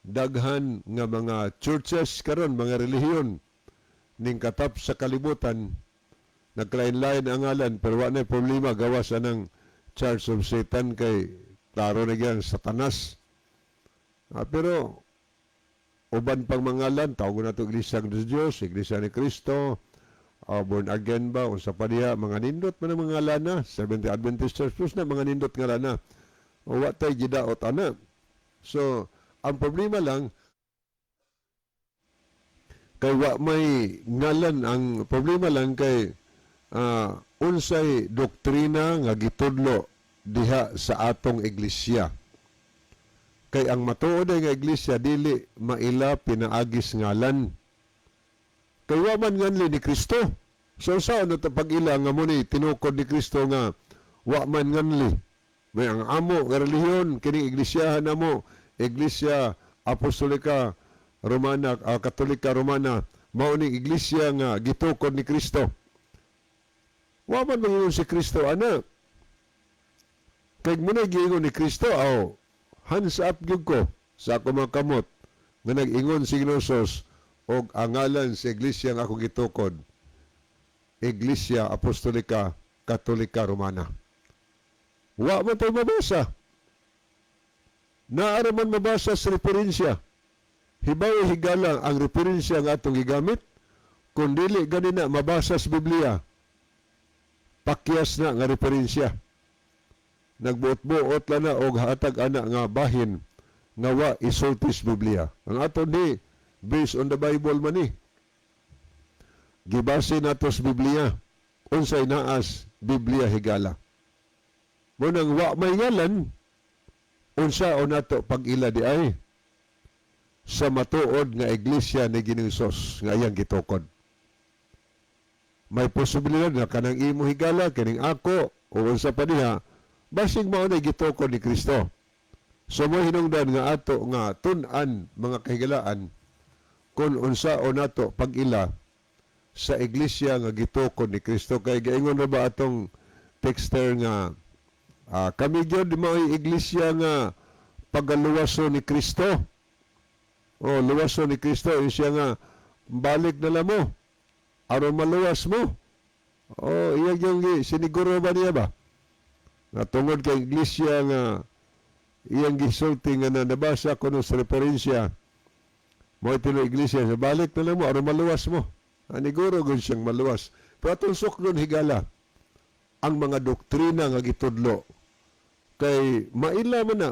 daghan nga mga churches karon, mga relihiyon ning katap sa kalibutan naglain-lain ang ngalan pero wa na problema gawas anang Church of Satan kay klaro na gyang Satanas. Pero uban pang mangalan tawag na to iglesia ng Diyos, iglesia ni Kristo, born again ba unsa pa diha mga nindot man ang mga lana, Seventh Adventist Church plus na mga nindot nga lana. O wa tay gidaot ana. So ang problema lang kay wa may ngalan, ang problema lang kay unsay doktrina nga gitudlo diha sa atong iglesia. Kay ang matuod nga iglesia dili maila pinaagis ngalan. Kay wa man nganli ni Kristo. So saan na pag-ila nga mo ni tinukod ni Kristo nga wa man nganli. May ang amo nga relihiyon kining iglesyahan namo, Iglesia Apostolika Romana, Katolika Romana, mao ning iglesia nga gitukod ni Kristo. Wa man mangingon si Kristo ana. Kay muna giingon ni Kristo, hands up gyud ko sa ako mga kamot nga nag-ingon si Ginosos og ang ngalan sa iglesia nga ako gitukod, Iglesia Apostolika Katolika Romana. Wa man tayo mabasa. Naara man mabasa sa referensya Hibaw higala ang referensya nga atong gigamit, kung dili ganina mabasa sa Biblia, pakyas na nga referensya. Nagbuot-buot lang na og hatag ana nga bahin nga wa isulti sa Biblia. Ang aton di based on the Bible man ni. Gibase nato sa Biblia unsay naas Biblia higala. Munang wa may ngalan unsa o nato pag-ila di ay sa matuod nga iglesia ni Ginoong Hesus nga iyang gitukod. May posibilidad na kanang imo higala, kaning ako, o unsa pa niya, basig mao na gitukod ni Kristo. So mo hinungdan nga ato nga tun-an mga kahigalaan kung unsa o nato pag-ila sa iglesia nga gitukod ni Kristo. Kay gaingon na ba atong texter nga kami gyud mao iglesia nga pagaluwaso ni Kristo. O luwaso ni Kristo siya nga balik na lang mo aron maluwas mo. O iyang yung siniguro ba niya ba? Na tungod kay iglesia nga iyang gisulti nga na nabasa ko sa referensya mo itino iglesia sa balik na lang mo aron maluwas mo. Aniguro gun siyang maluwas. Pero atong suklon higala ang mga doktrina nga gitudlo kay maila man na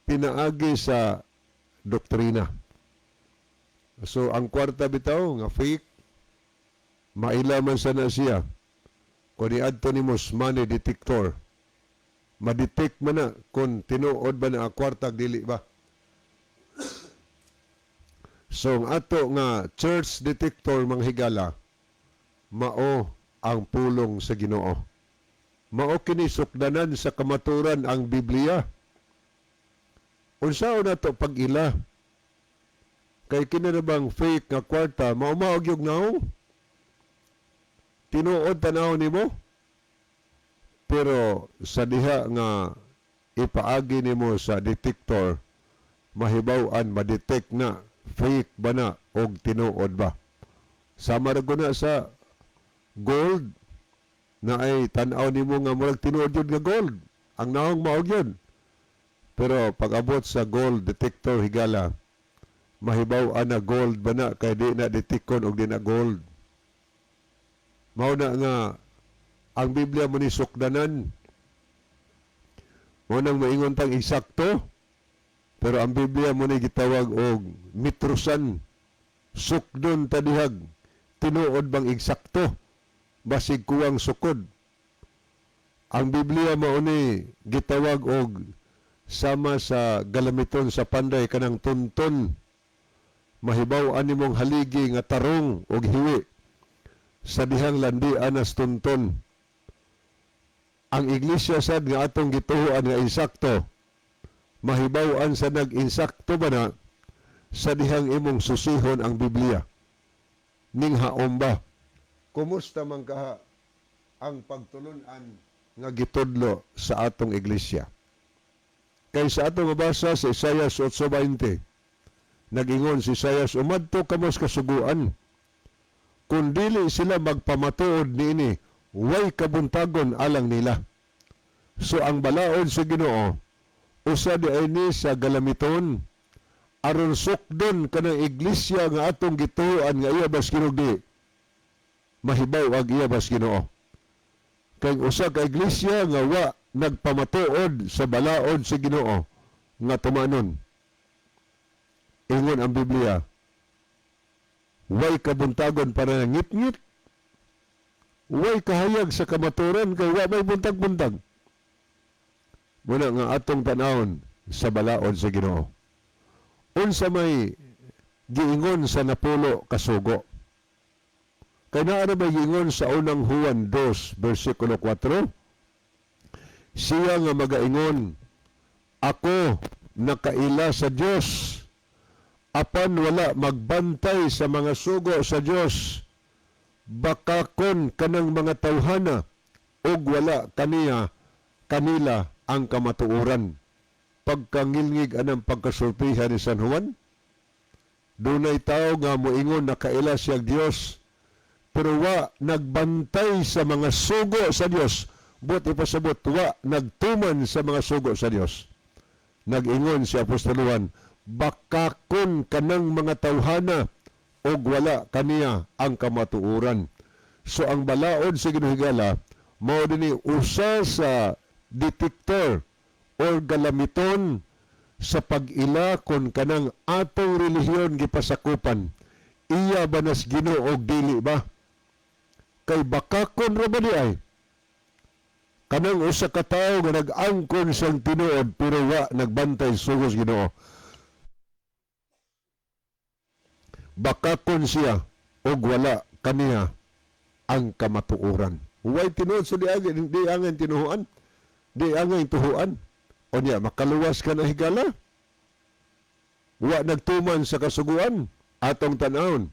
pinaagi sa doktrina. So ang kwarta bitaw nga fake mailaman sana siya kung niadto ni money detector ma-detect man na kung tinuod ba na ang kwarta dili ba. So ang ato nga church detector mga higala mao ang pulong sa Ginoo. Mao kini sukdanan sa kamaturan ang Biblia. Unsaon nato pag-ila? Kay kinarabang fake nga kwarta, maumaog yung naong. Tinuod tanaw nimo. Pero sa diha nga ipaagi nimo sa detector, mahibaw-an, ma-detect na fake ba na og tinuod ba. Sama ra na sa gold na ay tan-aw nimo nga murag tinuod yun nga gold. Ang naong maog yun. Pero pag-abot sa gold detector higala, mahibaw na gold ba na kay di na detekon og di na gold. Mao na nga ang Biblia mo ni sukdanan. Mo nang maingon tang eksakto, pero ang Biblia mo ni gitawag og mitrusan. Sukdon tadihag, tinuod bang eksakto, basig kuwang sukod. Ang Biblia mo ni gitawag og sama sa galamiton sa panday kanang tunton. Mahibaw-an nimong haligi nga tarong og hiwi sa dihang landian as tunton. Ang iglesia sad nga atong gituhuan nga insakto, mahibaw-an sa nag-insakto ba na sa dihang imong susihon ang Biblia. Ning haom ba? Kumusta man kaha ang pagtulunan nga gitudlo sa atong iglesia? Kay sa atong mabasa sa Isaiah 8:20, nag-ingon si Isaiah, umadto kamos kasuguan. Kung dili sila magpamatuod niini, way kabuntagon alang nila. So ang balaod sa Ginoo, usa di ay ni sa galamiton, aron sukdon kanang iglesia nga atong gituan nga iya bas kinugdi, mahibaw ag iya bas Ginoo. Kay usa ka iglesia nga wa nagpamatuod sa balaod sa Ginoo nga tumanon. Ingon ang Biblia, way kabuntagon para ngit-ngit, way kahayag sa kamaturan kay wa may buntag-buntag. Muna nga atong tanawon sa balaod sa Ginoo. Unsa may giingon sa napulo kasugo. Kay naa na may giingon sa unang Juan 2 versikulo 4, siya nga magaingon, ako nakaila sa Dios, apan wala magbantay sa mga sugo sa Dios, baka kon kanang mga tawhana, og wala kanila ang kamatuoran. Pagkangilngig anang pagkasultihan ni San Juan, dunay tao nga moingon nakaila siya Dios, pero wa nagbantay sa mga sugo sa Dios. But ipasabot, wa nagtuman sa mga sugo sa Dios. Nag-ingon si Apostol Juan, bakakon kanang mga tawhana og wala kaniya ang kamatuoran. So ang balaod sa Ginoo higala mao dinhi usa sa detektor or galamiton sa pag-ila kon kanang atong relihiyon gipasakupan. Iya ba nas Ginoo og dili ba? Kay bakakon ra ba di ay? Kanang usa ka tawo nga nag-angkon siyang tinuod pero wa nagbantay sugos Ginoo. Bakakon siya og wala kaniya ang kamatuoran. Way tinuod so di angin tinuhuan. Di angin tuhuan. O niya, makaluwas ka na higala. Wa nagtuman sa kasuguan. Atong tanawon.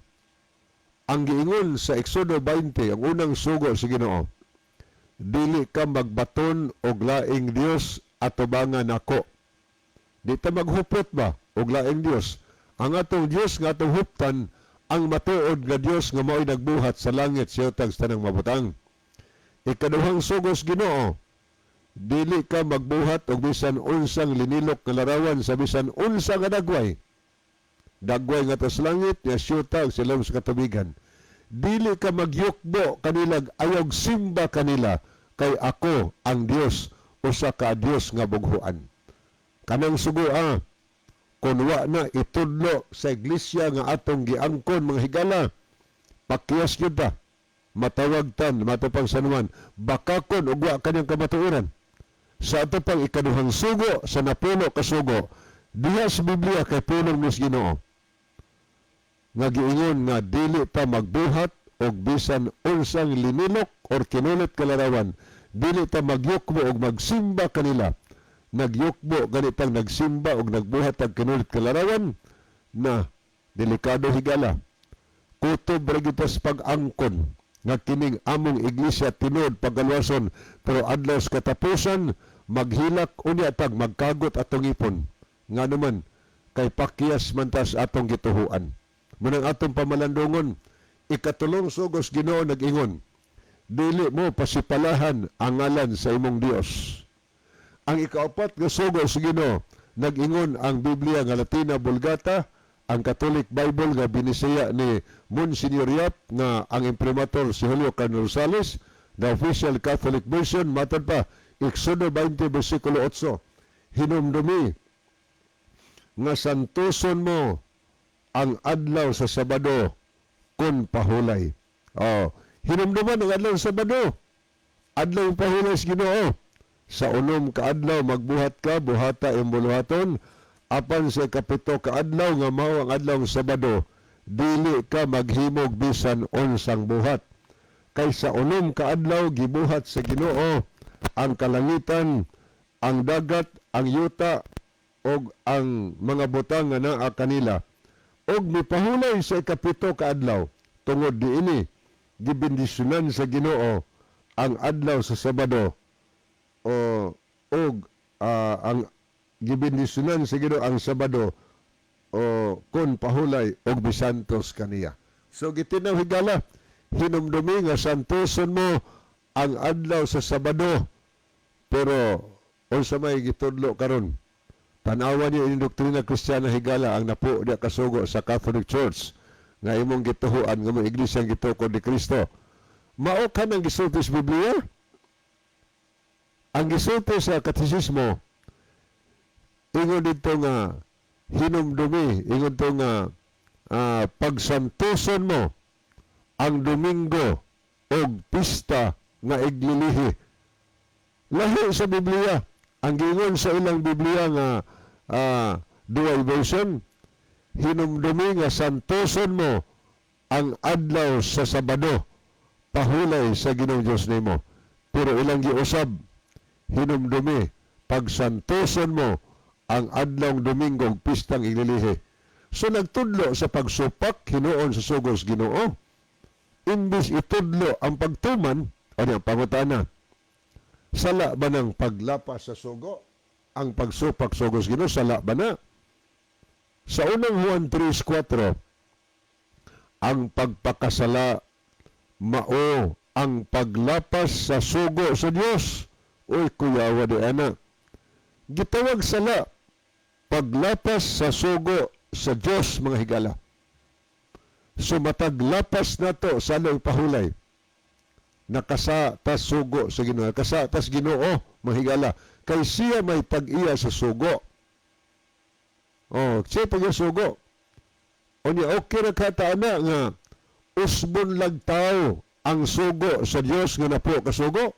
Ang giingon sa Exodo 20, ang unang sugo sa Ginoo. Dili ka magbaton og laing Dios atubangan ako. Di ta maghupot ba og laing Dios? Ang atong Dios nga atong huptan ang matuod nga Dios nga mao'y nagbuhat sa langit sa utang sa tanang mabutang. Ikaduhang sugos Ginoo, dili ka magbuhat og bisan unsang linilok nga larawan sa bisan unsa nga dagway. Dagway nga tas langit ya syuta og silom sa katubigan. Dili ka magyukbo kanilag ayog simba kanila kay ako ang Dios usa ka Dios nga bughuan. Kanang sugo kun wa na itudlo sa iglesia nga atong giangkon mga higala, pakiyas gyud ta, matawag tan, matupang sanuman, bakakon ug wa kanyang kamatuoran. Sa ato pang ikaduhang sugo, sa napuno ka sugo, diha sa Biblia kay punong nis Ginoo. Nga giingon nga dili ta magbuhat og bisan unsang linilok or kinulit kalarawan, dili ta magyukbo og magsimba kanila. Nagyukbo ganitang nagsimba og nagbuhat ang kinulit kalarawan na delikado higala. Kutob ragitas pag-angkon nga kining among iglesia tinuod paggalwason pero adlaw sa katapusan maghilak unya tag magkagot atong ipon. Nga naman kay pakiyas mantas atong gituhuan. Munang atong pamalandungon ikatulong sugos Ginoo nag-ingon, dili mo pasipalahan ang ngalan sa imong Dios. Ang ikaapat nga sugos Ginoo nag-ingon ang Biblia nga Latina Vulgata, ang Catholic Bible nga binisaya ni Monsignor Yap nga ang imprimatur si Julio Cardinal Rosales, the official Catholic version, matod pa, Exodo 20 versikulo 8, hinumdumi nga santuson mo ang adlaw sa Sabado kun pahulay. Hinumduman ang adlaw sa Sabado, adlaw pahulay sa Ginoo. Sa unom ka adlaw magbuhat ka, buhata imbuluhaton, apan sa kapito ka adlaw nga mao ang adlaw ng Sabado, dili ka maghimog bisan unsang buhat. Kay sa unom ka adlaw gibuhat sa Ginoo ang kalangitan, ang dagat, ang yuta og ang mga butang nga naa kanila. Og mipahulay sa ikapito ka adlaw tungod diini gibendisyonan sa Ginoo ang adlaw sa Sabado. Ang gibendisyonan sa Ginoo ang Sabado kun pahulay og bisantos kaniya. So gitinaw higala, hinumdumi nga santoson mo ang adlaw sa Sabado. Pero unsa may gitudlo karon? Tanawan niyo ini doktrina Kristiyana higala ang napo diya kasugo sa Catholic Church nga imong gituhuan nga mga iglesia ang gitukod ni Kristo. Mao ka nang gisulti sa Biblia? Ang gisulti sa katisismo, ingon dito nga hinumdumi, ingon dito nga pagsantuson mo ang Domingo og pista nga iglilihi. Lahi sa Biblia. Ang gingon sa ilang Biblia nga dual version, hinumdumi nga santuson mo ang adlaw sa Sabado, pahulay sa Ginoong Diyos nimo. Pero ilang giusab, hinumdumi, pagsantuson mo ang adlaw Domingo og pistang iglilihi. So nagtudlo sa pagsupak hinuon sa sugos Ginoo. Imbis itudlo ang pagtuman, ano ang pangutana? Sala ba ng paglapas sa sugo? Ang pagsupak sugos Ginoo, sala ba na? Sa unang Juan 3:4, ang pagpakasala mao ang paglapas sa sugo sa Dios. Uy, kuyawa di ana. Gitawag sala paglapas sa sugo sa Dios mga higala. So mataglapas na to sa along pahulay. Nakasa tas sugo sa Ginoo. Nakasa tas Ginoo mga higala. Kay siya may pag-iya sa sugo. Oh, siya pag-iya sugo. O niya, okay na kataana nga usbon lang tao ang sugo sa Dios nga napo kasugo.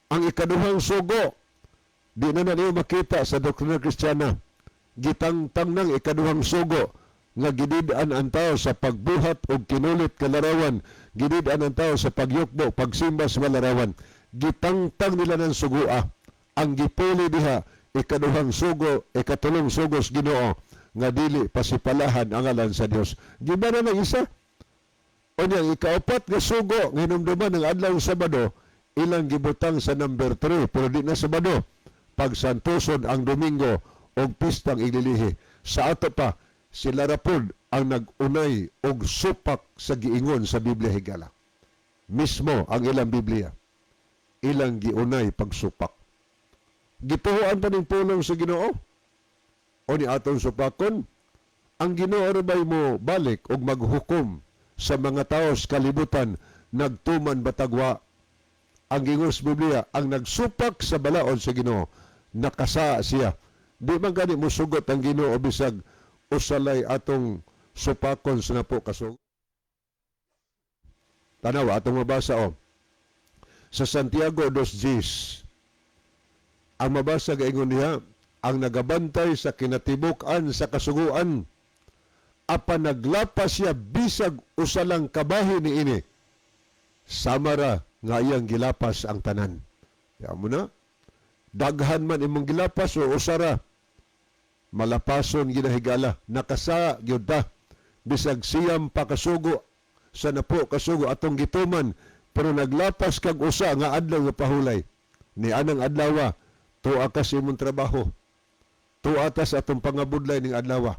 Ang ikaduhang sugo, di na niyo makita sa doktrina Kristiyana. Gitangtang ng ikaduhang sugo nga gidid-an ang tao sa pagbuhat o kinulit kalarawan, gidid-an ang tao sa pagyukbo, pagsimba sa malarawan. Gitangtang nila ng sugua. Ang gipuli diha, ikaduhang sugo, ikatulong sugos Ginoo, nga dili pasipalahan ang ngalan sa Dios. Giba na ng isa. O niyang ikaapat nga sugo, nga hinumduman ng adlaw Sabado, ilang gibutang sa number 3, pero di na Sabado. Pagsantuson ang Domingo, o pistang ililihi. Sa ato pa, sila rapod ang nag-unay og supak sa giingon sa Biblia higala. Mismo ang ilang Biblia. Ilang giunay pagsupak. Gituhuan pa ning pulong sa Ginoo. O ni atong supakon, ang Ginoo rabay mo balik og maghukom sa mga tao sa kalibutan nagtuman batagwa. Ang gingon sa Biblia, ang nagsupak sa balaod sa Ginoo, nakasa siya. Di man gani mo sugot ang Ginoo bisag usalay atong supakon sa napo kasug. Tanaw atong mabasa o. Sa Santiago 2:10, ang mabasa gaingon niya, ang nagabantay sa kinatibuk-an sa kasuguan, apan naglapas siya bisag usalang kabahin ni ini. Samara nga iyang gilapas ang tanan. Kaya mo na, daghan man imong gilapas o usara, malapason ginahigala, nakasa gyud ta, bisag siyam pakasugo sa napo kasugo atong gituman, pero naglapas kag usa nga adlaw nga pahulay. Ni anang adlaw, tuwa ka sa imong trabaho, tuwa ta sa atong pangabudlay ning adlaw.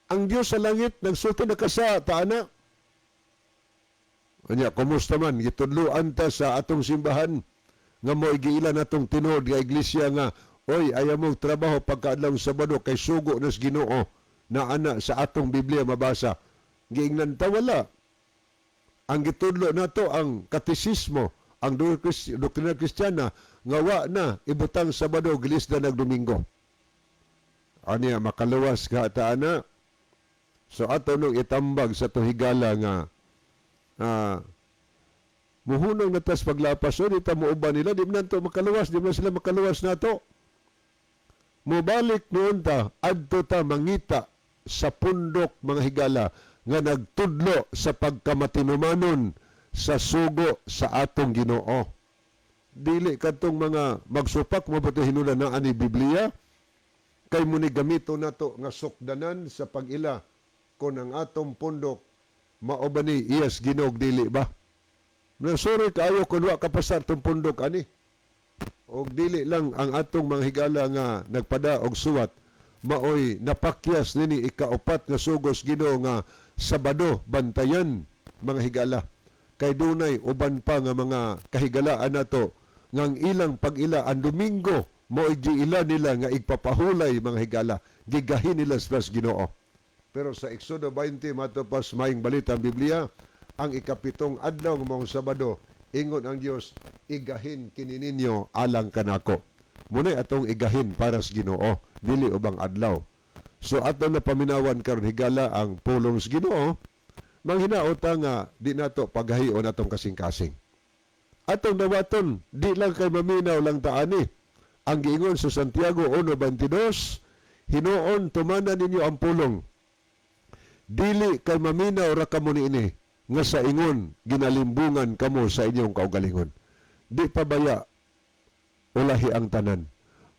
Ang Dios sa langit nagsulti na kasa taana. Anya, kumusta man, gitudluan ta sa atong simbahan, nga mo igiila natong tinod nga iglesia nga, oy, ayaw mong trabaho pagkaadlaw Sabado kay sugo nas Ginoo na ana sa atong Biblia mabasa. Giingnan ta wala. Ang gitudlo nato ang katisismo, ang doktrina Kristiyana, nga wa na ibutang Sabado gilisda nag Domingo. Anya, makaluwas ka taana. So ato nung itambag sa tuhigala nga muhunong natas paglapas o, di ta muuban nila, di man to makaluwas, di man sila makaluwas na to. Mubalik noon ta, adto ta mangita sa pundok mga higala, nga nagtudlo sa pagkamatinumanon sa sugo sa atong Ginoo. Dili katong mga magsupak, mabuti hinulan na ani Biblia, kay muni gamito nato nga sukdanan sa pag-ila kung ang atong pundok mao ba ni iyas Ginoo dili ba? Sorry kayo kung wa kapasar tong pundok ani. Og dili lang ang atong mga higala nga nagpada og suwat, maoy napakyas nini ikaapat nga sugos Ginoo nga Sabado bantayan mga higala. Kay dunay uban pa nga mga kahigalaan nato ngang ilang pag-ila ang Domingo mao giila nila nga igpapahulay mga higala, gigahin nila sa Ginoo. Pero sa Exodo 20 matupas maing balita ang Biblia, ang ikapitong adlaw ng mga Sabado, ingon ang Dios, igahin kini ninyo alang kanako. Muna atong igahin para sa Ginoo, dili ubang adlaw. So ato na paminawan karon higala ang pulong sa Ginoo, manghinaota nga di nato paghahion atong kasing-kasing. Atong dawaton, di lang kay maminaw lang taani. Ang giingon sa Santiago 1:22, hinuon tumanan ninyo ang pulong. Dili kay maminaw ra kamo niini nga sa ingon ginalimbungan kamo sa inyong kaugalingon. Di pa baya ulahi ang tanan.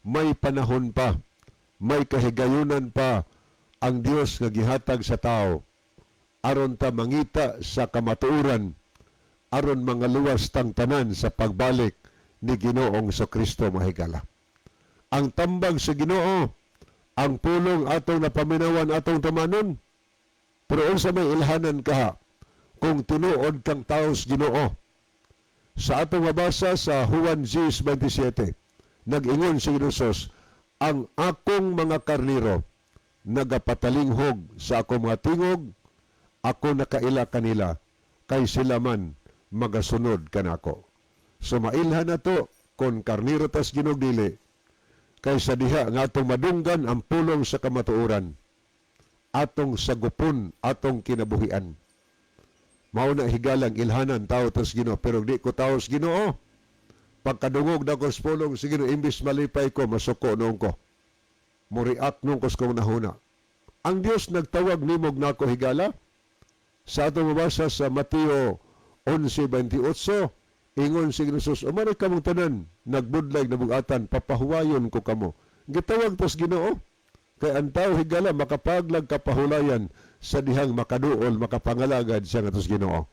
May panahon pa, may kahigayunan pa ang Dios nga gihatag sa tao aron ta mangita sa kamatuoran, aron mangaluwas tang tanan sa pagbalik ni Ginoong sa Kristo mahigala. Ang tambag sa Ginoo, ang pulong atong napaminawan atong tumanon, pero unsa may ilhanan ka kung tinuod kang tao sa Ginoo. Sa atong mabasa sa Juan 6:27, nag-ingon si Jesus, ang akong mga karniro nagapatalinghog sa akong mga tingog, ako nakaila kanila, kay sila man magasunod kanako. So mailhan na to, kung karniro tas ginugdili, kay sa diha nga atong madunggan ang pulong sa kamatuoran, atong sagupon, atong kinabuhian. Mao na higalang ilhanan tao tas Ginoo, pero di ko tao sa Ginoo. Pagkadungog na ko sa pulong sa Ginoo, imbis malipay ko, masuko noon ko. Muriat nung ko sa kong nahuna. Ang Dios nagtawag nimog na ako higala. Sa atong mabasa sa Mateo 11:28, ingon si Jesus, umaray kamong tanan, nagbudlag na bugatan, papahuwayon ko kamo. Gitawag tas Ginoo. Kay ang tao higala makapaglag kapahulayan sa dihang makaduol, makapangalagad siya nga tos Ginoo.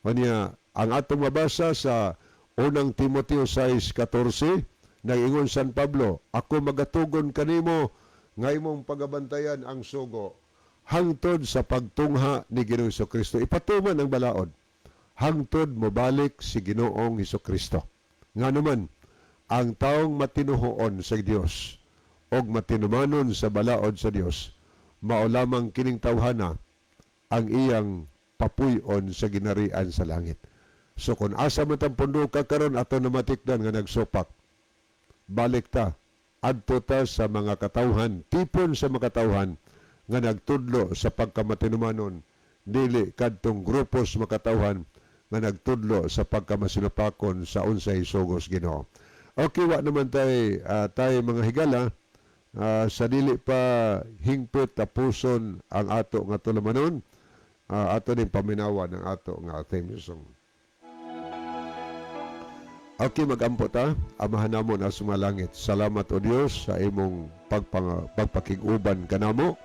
Kanya, ang atong mabasa sa unang Timoteo 6:14, nag-ingon San Pablo, ako magatugon kanimo nga imong pagabantayan ang sugo hangtod sa pagtungha ni Ginoong Hesukristo. Ipatuman ang balaod hangtod mobalik si Ginoong Hesukristo. Nga naman, ang taong matinuhoon sa Dios og matinumanon sa balaod sa Dios, mao lamang kining tawhana ang iyang papuy-on sa ginarian sa langit. So kung asa man tang pundo ka karon ato na matikdan nga nagsupak, balik ta, adto ta sa mga katawhan, tipon sa mga katawhan nga nagtudlo sa pagkamatinumanon, dili kadtong grupos makatawhan nga nagtudlo sa pagkamasinupakon sa unsay sugos Ginoo. Okay, wa naman tayo mga higala, sa dili pa hingpit tapuson ang ato nga tulumanon, ato din paminawan ang ato nga theme song. Okay, mag-ampo ta. Amahan namo na sumalangit. Salamat o Dios sa imong pagpakiguban kanamo.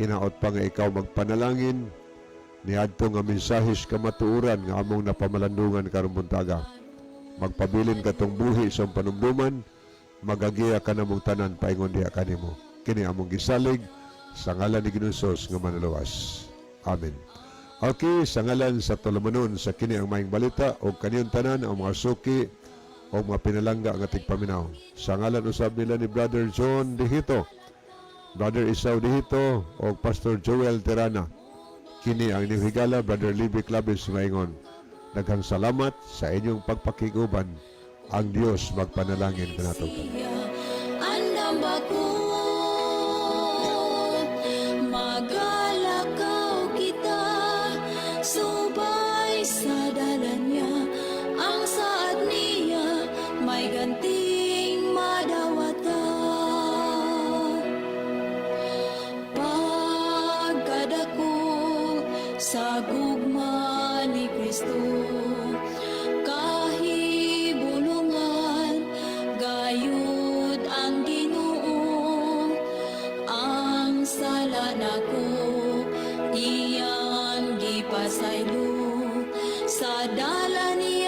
Hinaot pa nga ikaw magpanalangin. Niadto nga mensahis kamatuuran nga among napamalandungan karong buntaga. Magpabilin ka tong buhi sa panumduman. Magagiya ka namong tanan paingon diha kanimo. Kini among gisalig sa ngalan ni Ginoong Hesus nga manluwas. Amen. Okay, sa ngalan sa tulumanon sa kini ang maing balita o kaniyong tanan ang mga suki o mga pinalangga ang ating paminaw. Sa ngalan usab nila ni Brother John Dihito, Brother Isaw Dihito o Pastor Joel Terana. Kini ang inihigala, Brother Libby Claves maingon. Daghang salamat sa inyong pagpakiguban. Ang Dios magpanalangin kanatong tanan. Andam bako magalakaw kita subay sa dalan niya ang saad niya may ganting madawata pagkadako sa gugma ni Kristo kahibulungan gayud ang Ginoo ang sala nako iyang gipasaylo sa dalan niya